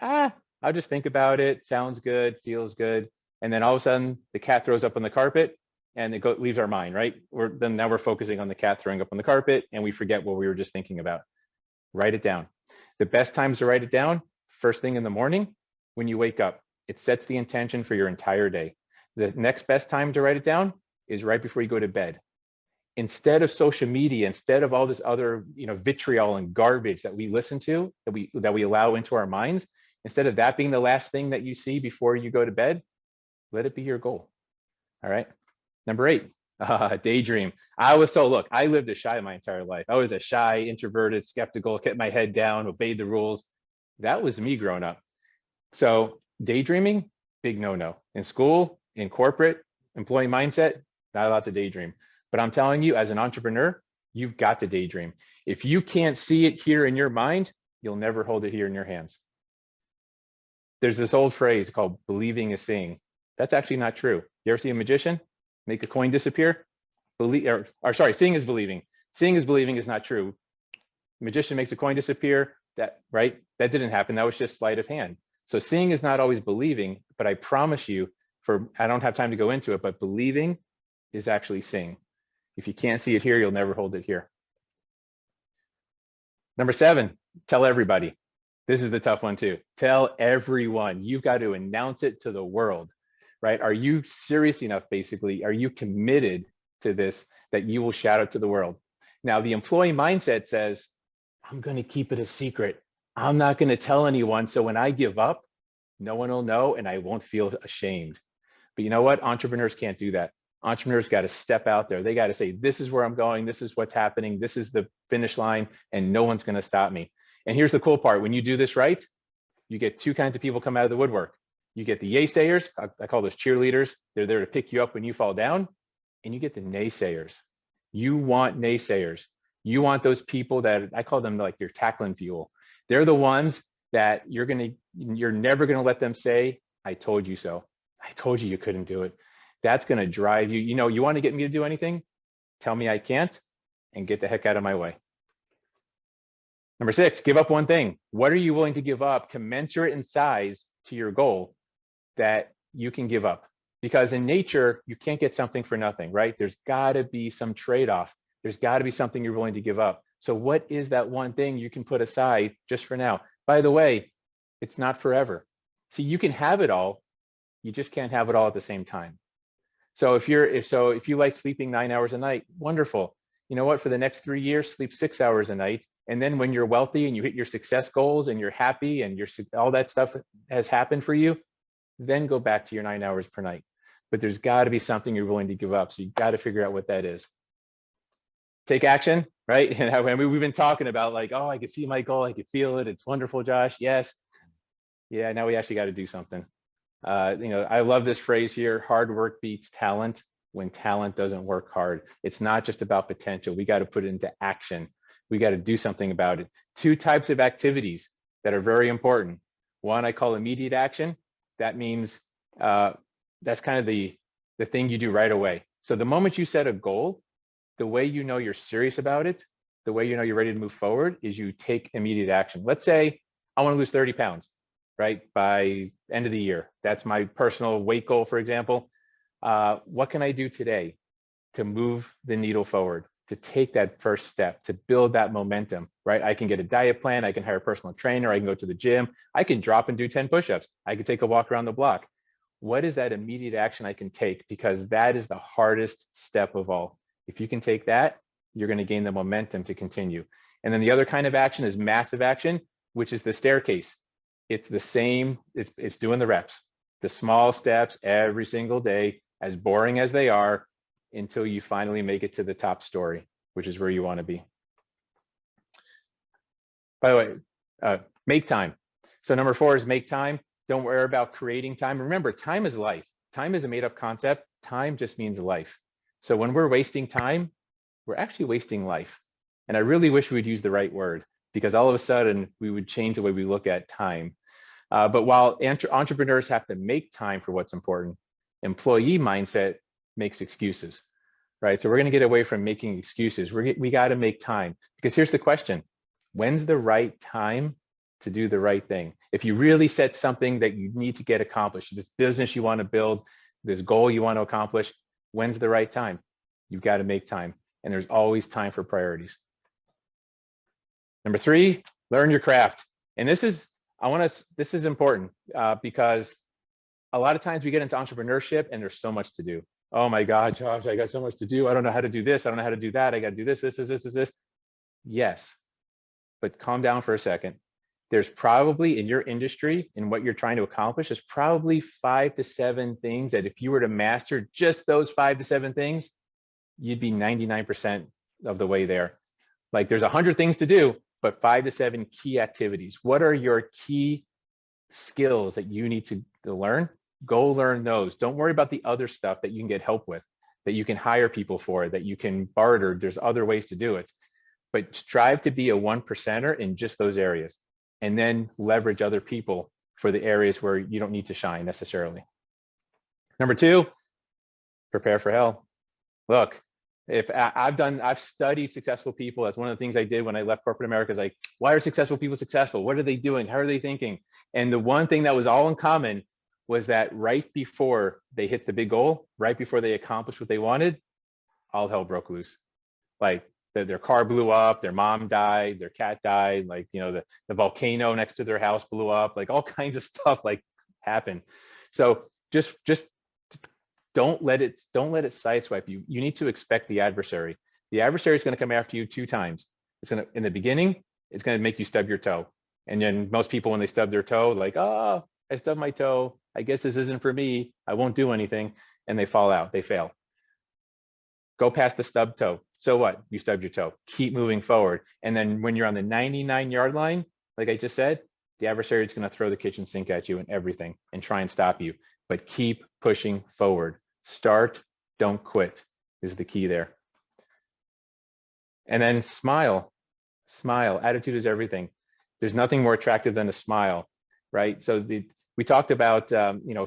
I'll just think about it. Sounds good, feels good. And then all of a sudden the cat throws up on the carpet and it leaves our mind, right? Now we're focusing on the cat throwing up on the carpet and we forget what we were just thinking about. Write it down. The best times to write it down, first thing in the morning, when you wake up. It sets the intention for your entire day. The next best time to write it down is right before you go to bed. instead of social media, instead of all this other, vitriol and garbage that we listen to, that we allow into our minds, instead of that being the last thing that you see before you go to bed, let it be your goal. All right. Number 8, daydream. I was told, look, I lived a shy my entire life. I was a shy, introverted, skeptical, kept my head down, obeyed the rules. That was me growing up. So daydreaming, big no-no. In school, in corporate, employee mindset, not allowed to daydream. But I'm telling you, as an entrepreneur, you've got to daydream. If you can't see it here in your mind, you'll never hold it here in your hands. There's this old phrase called believing is seeing. That's actually not true. You ever see a magician make a coin disappear? Seeing is believing. Seeing is believing is not true. Magician makes a coin disappear. That didn't happen. That was just sleight of hand. So seeing is not always believing, but I promise you, I don't have time to go into it, but believing is actually seeing. If you can't see it here, you'll never hold it here. Number 7, tell everybody. This is the tough one too. Tell everyone. You've got to announce it to the world, right? Are you serious enough, basically? Are you committed to this that you will shout it to the world? Now, the employee mindset says, I'm going to keep it a secret. I'm not going to tell anyone. So when I give up, no one will know and I won't feel ashamed. But you know what? Entrepreneurs can't do that. Entrepreneurs got to step out there. They got to say, this is where I'm going. This is what's happening. This is the finish line and no one's going to stop me. And here's the cool part. When you do this right, you get 2 kinds of people come out of the woodwork. You get the yay sayers. I call those cheerleaders. They're there to pick you up when you fall down. And you get the naysayers. You want naysayers. You want those people that I call them like your tackling fuel. They're the ones that you're never going to let them say, I told you so. I told you you couldn't do it. That's going to drive you. You want to get me to do anything? Tell me I can't and get the heck out of my way. Number 6, give up one thing. What are you willing to give up commensurate in size to your goal that you can give up? Because in nature, you can't get something for nothing, right? There's got to be some trade-off. There's got to be something you're willing to give up. So what is that one thing you can put aside just for now? By the way, it's not forever. See, you can have it all. You just can't have it all at the same time. So if you like sleeping 9 hours a night, wonderful. You know what? For the next 3 years, sleep 6 hours a night. And then when you're wealthy and you hit your success goals and you're happy and all that stuff has happened for you, then go back to your 9 hours per night. But there's got to be something you're willing to give up. So you got to figure out what that is. Take action, right? And we've been talking about like, oh, I can see my goal. I can feel it. It's wonderful, Josh. Yes. Yeah, now we actually got to do something. I love this phrase here, hard work beats talent when talent doesn't work hard. It's not just about potential. We got to put it into action. We got to do something about it. 2 types of activities that are very important. One I call immediate action. That means that's kind of the thing you do right away. So the moment you set a goal, the way you know you're serious about it, the way you know you're ready to move forward is you take immediate action. Let's say I want to lose 30 pounds, right? By end of the year. That's my personal weight goal, for example. What can I do today to move the needle forward, to take that first step, to build that momentum, right? I can get a diet plan. I can hire a personal trainer. I can go to the gym. I can drop and do 10 push-ups. I can take a walk around the block. What is that immediate action I can take? Because that is the hardest step of all. If you can take that, you're going to gain the momentum to continue. And then the other kind of action is massive action, which is the staircase. It's the same, it's doing the reps, the small steps every single day, as boring as they are, until you finally make it to the top story, which is where you want to be. By the way, make time. So number 4 is make time. Don't worry about creating time. Remember, time is life. Time is a made up concept. Time just means life. So when we're wasting time, we're actually wasting life. And I really wish we would use the right word, because all of a sudden we would change the way we look at time. But while entrepreneurs have to make time for what's important, employee mindset makes excuses, right? So we're going to get away from making excuses. We got to make time, because here's the question. When's the right time to do the right thing? If you really set something that you need to get accomplished, this business you want to build, this goal you want to accomplish, when's the right time? You've got to make time. And there's always time for priorities. Number 3, learn your craft. And this is important because a lot of times we get into entrepreneurship and there's so much to do. oh my God, Josh, I got so much to do. I don't know how to do this. I don't know how to do that. I got to do this. Yes, but calm down for a second. There's probably in your industry and what you're trying to accomplish, there's probably 5 to 7 things that if you were to master just those 5 to 7 things, you'd be 99% of the way there. Like there's 100 things to do, but 5 to 7 key activities. What are your key skills that you need to learn? Go learn those. Don't worry about the other stuff that you can get help with, that you can hire people for, that you can barter. There's other ways to do it. But strive to be a 1%er in just those areas, and then leverage other people for the areas where you don't need to shine necessarily. Number 2, prepare for hell. Look, if I've studied successful people. That's one of the things I did when I left corporate America, is like, why are successful people successful? What are they doing? How are they thinking? And the one thing that was all in common was that right before they hit the big goal, right before they accomplished what they wanted, all hell broke loose. Like their car blew up, their mom died, their cat died, like, you know, the volcano next to their house blew up, like all kinds of stuff like happened. So just don't let it sideswipe you. You need to expect the adversary. The adversary is going to come after you 2 times. It's going to, in the beginning, it's going to make you stub your toe. And then most people, when they stub their toe, like, oh, I stubbed my toe, I guess this isn't for me, I won't do anything. And they fall out, they fail. Go past the stub toe. So what? You stubbed your toe. Keep moving forward. And then when you're on the 99-yard line, like I just said, the adversary is going to throw the kitchen sink at you and everything and try and stop you. But keep pushing forward. Start, don't quit is the key there. And then smile. Smile. Attitude is everything. There's nothing more attractive than a smile, right? So we talked about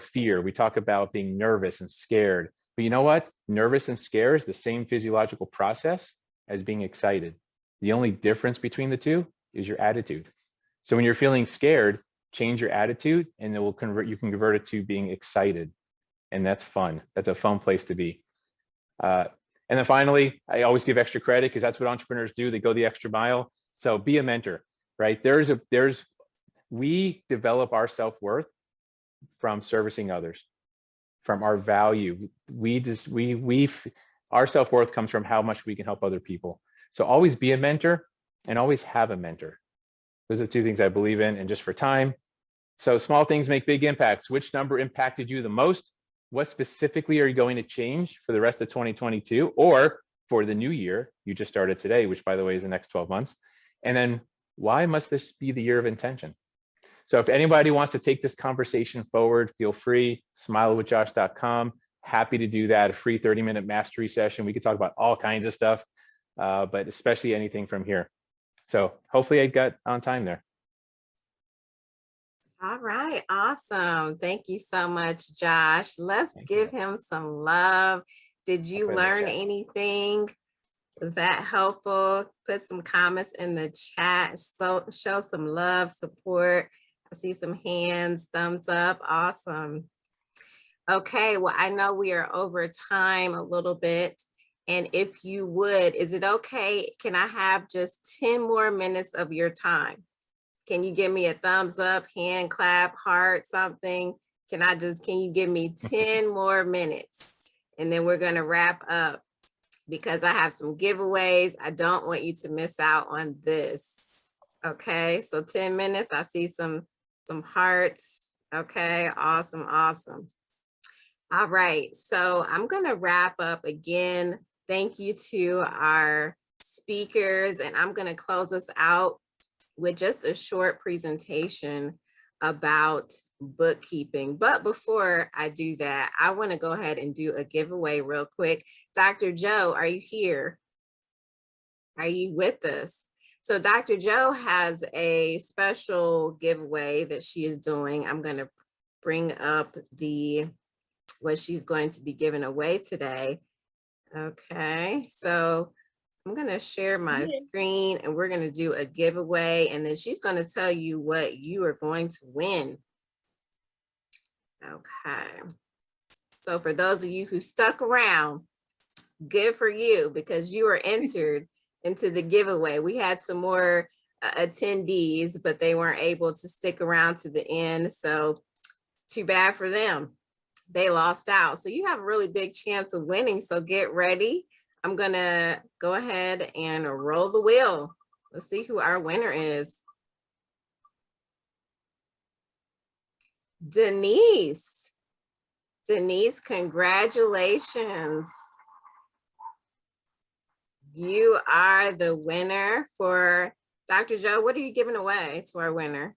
fear. We talk about being nervous and scared. But you know what? Nervous and scared is the same physiological process as being excited. The only difference between the two is your attitude. So when you're feeling scared, change your attitude and it will convert, you can convert it to being excited. And that's fun. That's a fun place to be. And then finally, I always give extra credit because that's what entrepreneurs do. They go the extra mile. So be a mentor, right? We develop our self-worth from servicing others, from our value. Our self-worth comes from how much we can help other people. So always be a mentor and always have a mentor. Those are 2 things I believe in. And just for time, so small things make big impacts. Which number impacted you the most? What specifically are you going to change for the rest of 2022 or for the new year you just started today, which by the way is the next 12 months? And then why must this be the year of intention? So if anybody wants to take this conversation forward, feel free, smilewithjosh.com. Happy to do that, a free 30-minute mastery session. We could talk about all kinds of stuff, but especially anything from here. So hopefully I got on time there. All right, awesome. Thank you so much, Josh. Let's give him some love. Did you learn anything? Was that helpful? Put some comments in the chat. So show some love, support. I see some hands, thumbs up. Awesome. Okay, well, I know we are over time a little bit. And if you would, is it okay? Can I have just 10 more minutes of your time? Can you give me a thumbs up, hand clap, heart, something? Can you give me 10 more minutes? And then we're gonna wrap up because I have some giveaways. I don't want you to miss out on this. Okay, so 10 minutes, I see some hearts. Okay, awesome, awesome. All right, so I'm gonna wrap up again. Thank you to our speakers, and I'm gonna close us out with just a short presentation about bookkeeping. But before I do that, I want to go ahead and do a giveaway real quick. Dr. Joe, are you here? Are you with us? So Dr. Joe has a special giveaway that she is doing. I'm going to bring up what she's going to be giving away today. Okay, so I'm going to share my screen and we're going to do a giveaway, and then she's going to tell you what you are going to win. Okay. So for those of you who stuck around, good for you because you are entered into the giveaway. We had some more attendees, but they weren't able to stick around to the end. So too bad for them. they lost out. So you have a really big chance of winning. So get ready. I'm gonna go ahead and roll the wheel. Let's see who our winner is. Denise. Denise, congratulations. You are the winner for Dr. Joe. What are you giving away to our winner?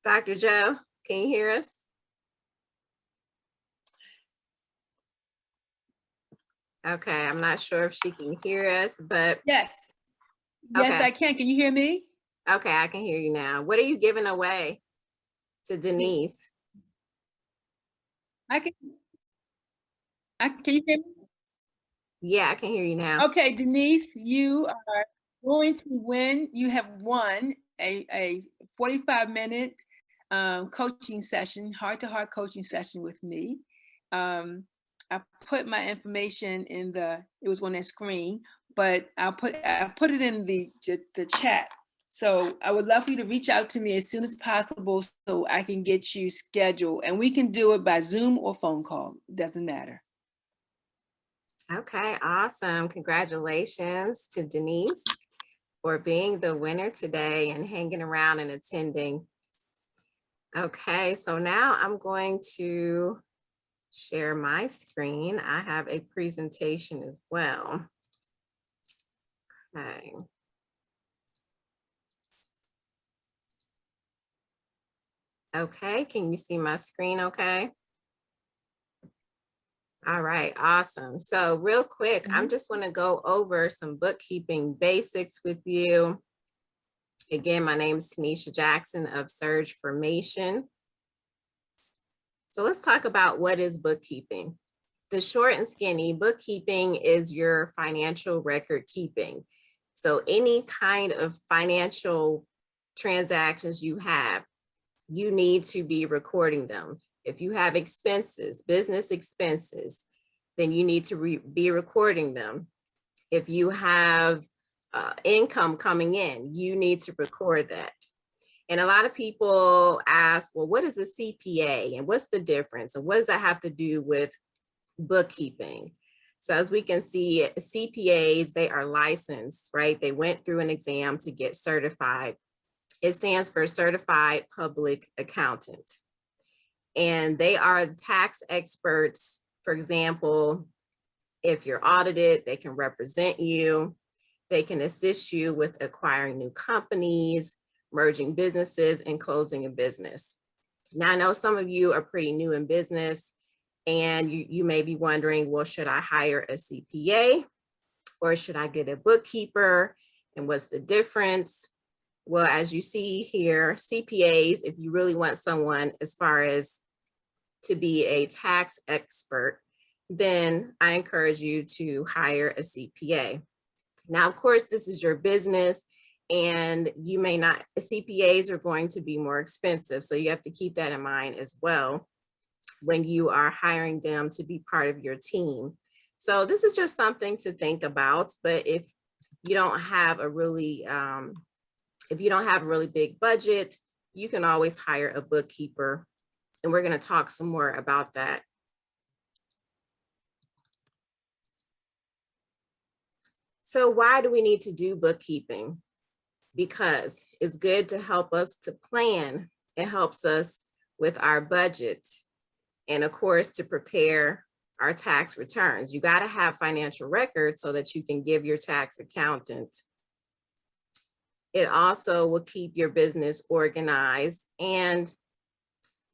Dr. Joe, can you hear us? Okay, I'm not sure if she can hear us, but Yes. Yes, Okay. I can. Can you hear me? okay, I can hear you now. What are you giving away to Denise? I can. Can you hear me? Yeah, I can hear you now. Okay, Denise, you are going to win. You have won a 45-minute coaching session, heart-to-heart coaching session with me. I put my information in it was on that screen, but I put it in the chat. So I would love for you to reach out to me as soon as possible so I can get you scheduled, and we can do it by Zoom or phone call. Doesn't matter. Okay, awesome. Congratulations to Denise for being the winner today and hanging around and attending. Okay, so now I'm going to share my screen. I have a presentation as well. Okay. Okay, can you see my screen okay? All right, awesome. So real quick, I'm just want to go over some bookkeeping basics with you. Again, my name is Tanisha Jackson of Surge Formation. So let's talk about what is bookkeeping. The short and skinny, bookkeeping is your financial record keeping. So any kind of financial transactions you have, you need to be recording them. If you have expenses, business expenses, then you need to be recording them. If you have income coming in, you need to record that. And a lot of people ask, well, what is a CPA and what's the difference? And what does that have to do with bookkeeping? So as we can see, CPAs, they are licensed, right? They went through an exam to get certified. It stands for Certified Public Accountant. And they are tax experts. For example, if you're audited, they can represent you. They can assist you with acquiring new companies, merging businesses, and closing a business. Now, I know some of you are pretty new in business, and you may be wondering, well, should I hire a CPA or should I get a bookkeeper? And what's the difference? Well, as you see here, CPAs, if you really want someone as far as to be a tax expert, then I encourage you to hire a CPA. Now, of course, this is your business and you may not, CPAs are going to be more expensive. So you have to keep that in mind as well when you are hiring them to be part of your team. So this is just something to think about, but if you don't have a really, big budget, you can always hire a bookkeeper. And we're going to talk some more about that. So why do we need to do bookkeeping? Because it's good to help us to plan. It helps us with our budget. And of course, to prepare our tax returns. You got to have financial records so that you can give your tax accountant. It also will keep your business organized, and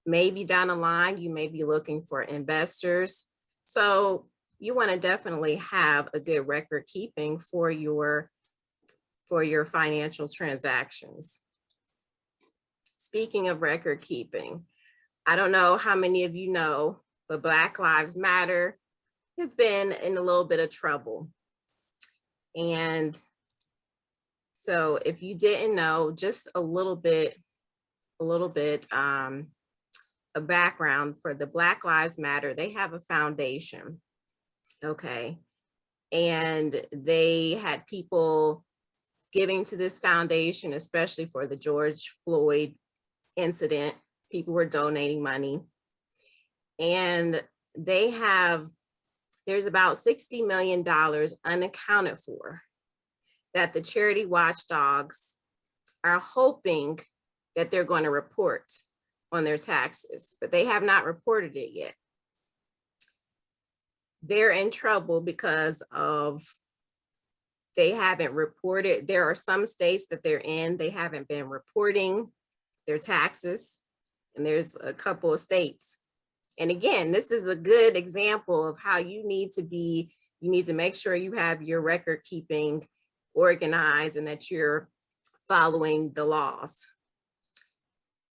maybe down the line, you may be looking for investors. So you want to definitely have a good record keeping for your financial transactions. Speaking of record keeping, I don't know how many of you know, but Black Lives Matter has been in a little bit of trouble. And so if you didn't know, just a little bit a background for the Black Lives Matter, they have a foundation, okay? And they had people giving to this foundation, especially for the George Floyd incident. People were donating money. And there's about $60 million unaccounted for that the charity watchdogs are hoping that they're going to report on their taxes, but they have not reported it yet. They're in trouble because they haven't reported. There are some states that they're in, they haven't been reporting their taxes, and there's a couple of states. And again, this is a good example of how you need to make sure you have your record keeping organized and that you're following the laws.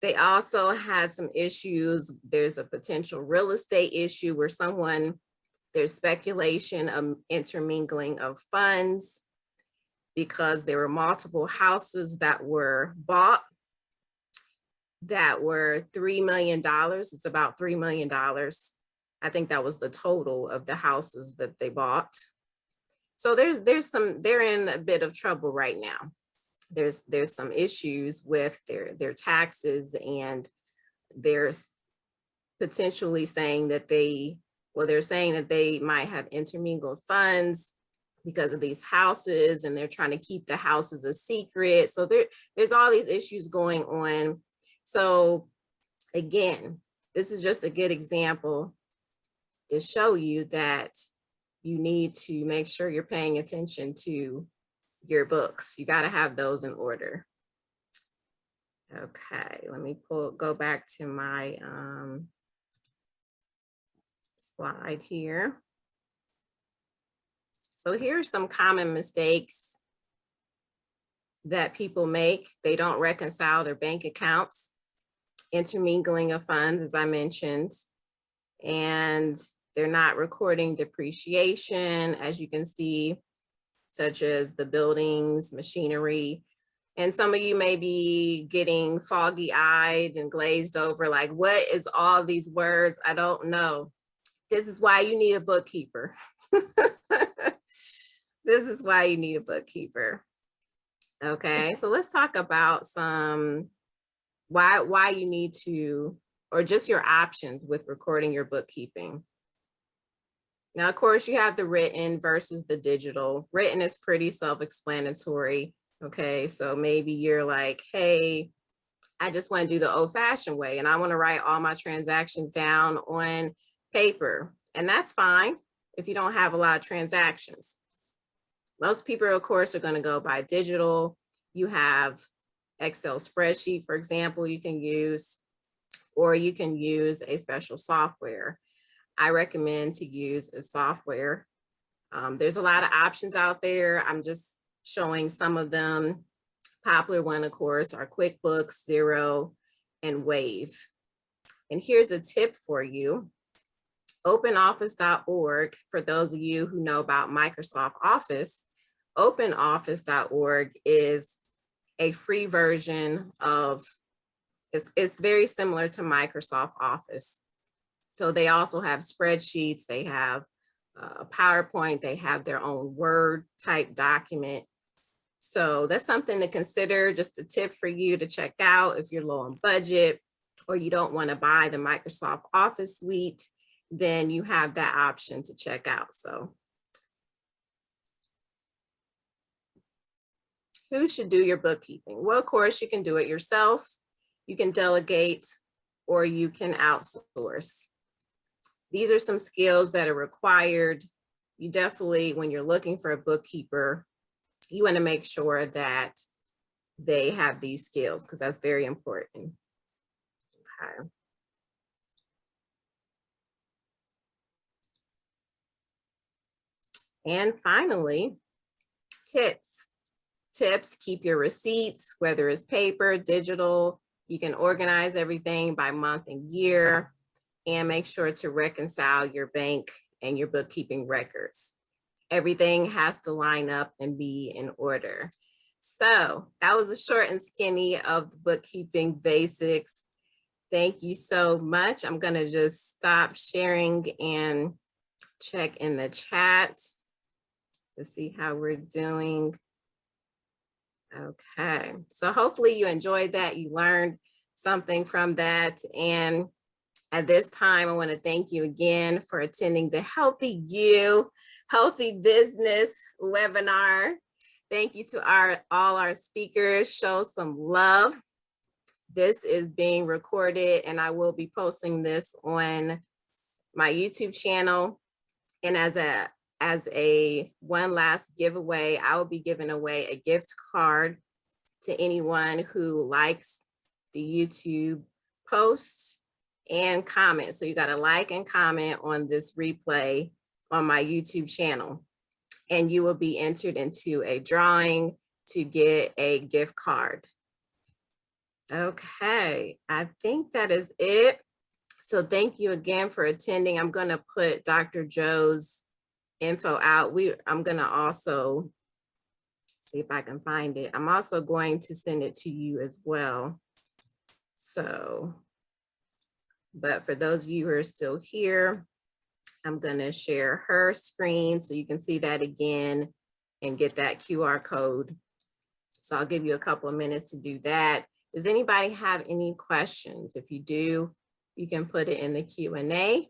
They also had some issues. There's a potential real estate issue where there's speculation of intermingling of funds because there were multiple houses that were bought that were $3 million. It's about $3 million. I think that was the total of the houses that they bought. So they're in a bit of trouble right now. There's some issues with their taxes, and they're potentially saying that they're saying that they might have intermingled funds because of these houses, and they're trying to keep the houses a secret. So there's all these issues going on. So again, this is just a good example to show you that you need to make sure you're paying attention to your books. You got to have those in order. Okay, let me go back to my slide here. So here's some common mistakes that people make. They don't reconcile their bank accounts, intermingling of funds, as I mentioned, and they're not recording depreciation, as you can see, such as the buildings, machinery. And some of you may be getting foggy-eyed and glazed over, like, what is all these words? I don't know. This is why you need a bookkeeper. This is why you need a bookkeeper. Okay, so let's talk about some why you need to, or just your options with recording your bookkeeping. Now, of course, you have the written versus the digital. Written is pretty self-explanatory. Okay, so maybe you're like, hey, I just want to do the old-fashioned way, and I want to write all my transactions down on paper. And that's fine if you don't have a lot of transactions. Most people, of course, are going to go by digital. You have Excel spreadsheet, for example, you can use, or you can use a special software. I recommend to use a software. There's a lot of options out there. I'm just showing some of them. Popular one, of course, are QuickBooks, Xero, and Wave. And here's a tip for you. OpenOffice.org, for those of you who know about Microsoft Office, OpenOffice.org is a free version of, it's very similar to Microsoft Office. So they also have spreadsheets, they have a PowerPoint, they have their own Word type document. So that's something to consider, just a tip for you to check out if you're low on budget or you don't want to buy the Microsoft Office suite, then you have that option to check out. So who should do your bookkeeping? Well, of course, you can do it yourself. You can delegate, or you can outsource. These are some skills that are required. You definitely, when you're looking for a bookkeeper, you want to make sure that they have these skills because that's very important. Okay. And finally, tips. Tips, keep your receipts, whether it's paper, digital. You can organize everything by month and year, and make sure to reconcile your bank and your bookkeeping records. Everything has to line up and be in order. So that was a short and skinny of the bookkeeping basics. Thank you so much. I'm gonna just stop sharing and check in the chat to see how we're doing. Okay, so hopefully you enjoyed that. You learned something from that. And at this time, I want to thank you again for attending the Healthy You, Healthy Business webinar. Thank you to all our speakers. Show some love. This is being recorded and I will be posting this on my YouTube channel. And as a one last giveaway, I will be giving away a gift card to anyone who likes the YouTube post and comment. So you got to like and comment on this replay on my YouTube channel, and you will be entered into a drawing to get a gift card. Okay, I think that is it. So thank you again for attending. I'm going to put Dr. Joe's info out. I'm going to also see if I can find it. I'm also going to send it to you as well. So, but for those of you who are still here, I'm going to share her screen so you can see that again and get that QR code. So I'll give you a couple of minutes to do that. Does anybody have any questions? If you do, you can put it in the Q&A.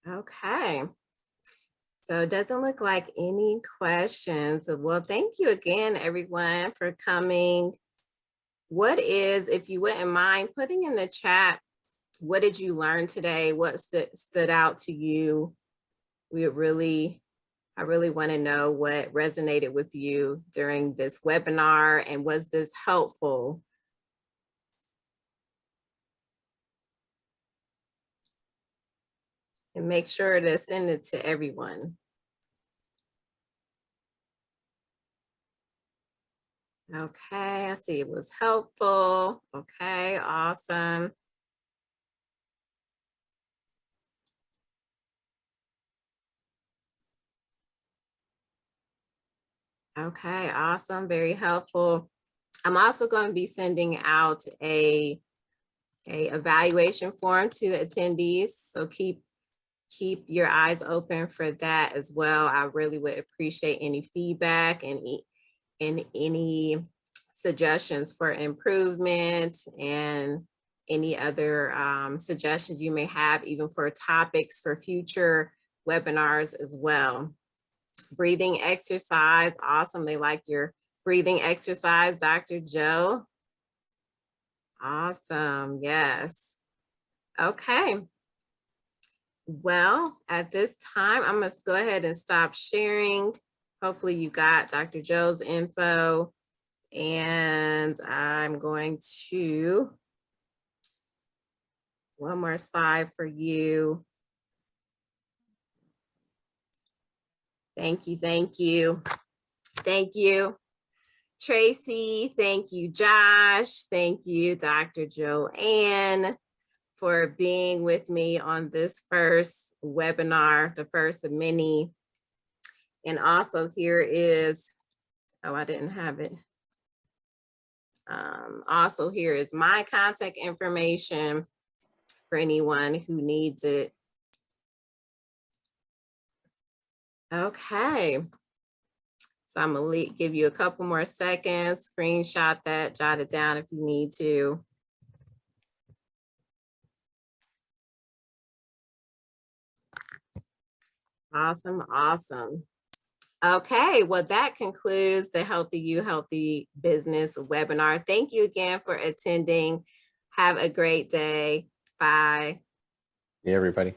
Okay. So it doesn't look like any questions. Well, thank you again, everyone, for coming. What is, if you wouldn't mind putting in the chat, what did you learn today? What stood out to you? I really want to know what resonated with you during this webinar, and was this helpful? And make sure to send it to everyone. Okay, I see it was helpful. Okay, awesome. Okay, awesome, very helpful. I'm also going to be sending out a evaluation form to the attendees. So keep your eyes open for that as well. I really would appreciate any feedback and any suggestions for improvement and any other suggestions you may have, even for topics for future webinars as well. Breathing exercise, awesome. They like your breathing exercise, Dr. Joe. Awesome, yes. Okay. Well, at this time, I must go ahead and stop sharing. Hopefully you got Dr. Joe's info, and I'm going to, one more slide for you. Thank you, thank you. Thank you, Tracy. Thank you, Josh. Thank you, Dr. Joanne, for being with me on this first webinar, the first of many. And also here is, oh, I didn't have it. Also here is my contact information for anyone who needs it. Okay. So I'm gonna give you a couple more seconds, screenshot that, jot it down if you need to. Awesome, awesome. Okay, well, that concludes the Healthy You, Healthy Business webinar. Thank you again for attending. Have a great day. Bye. Yeah, everybody.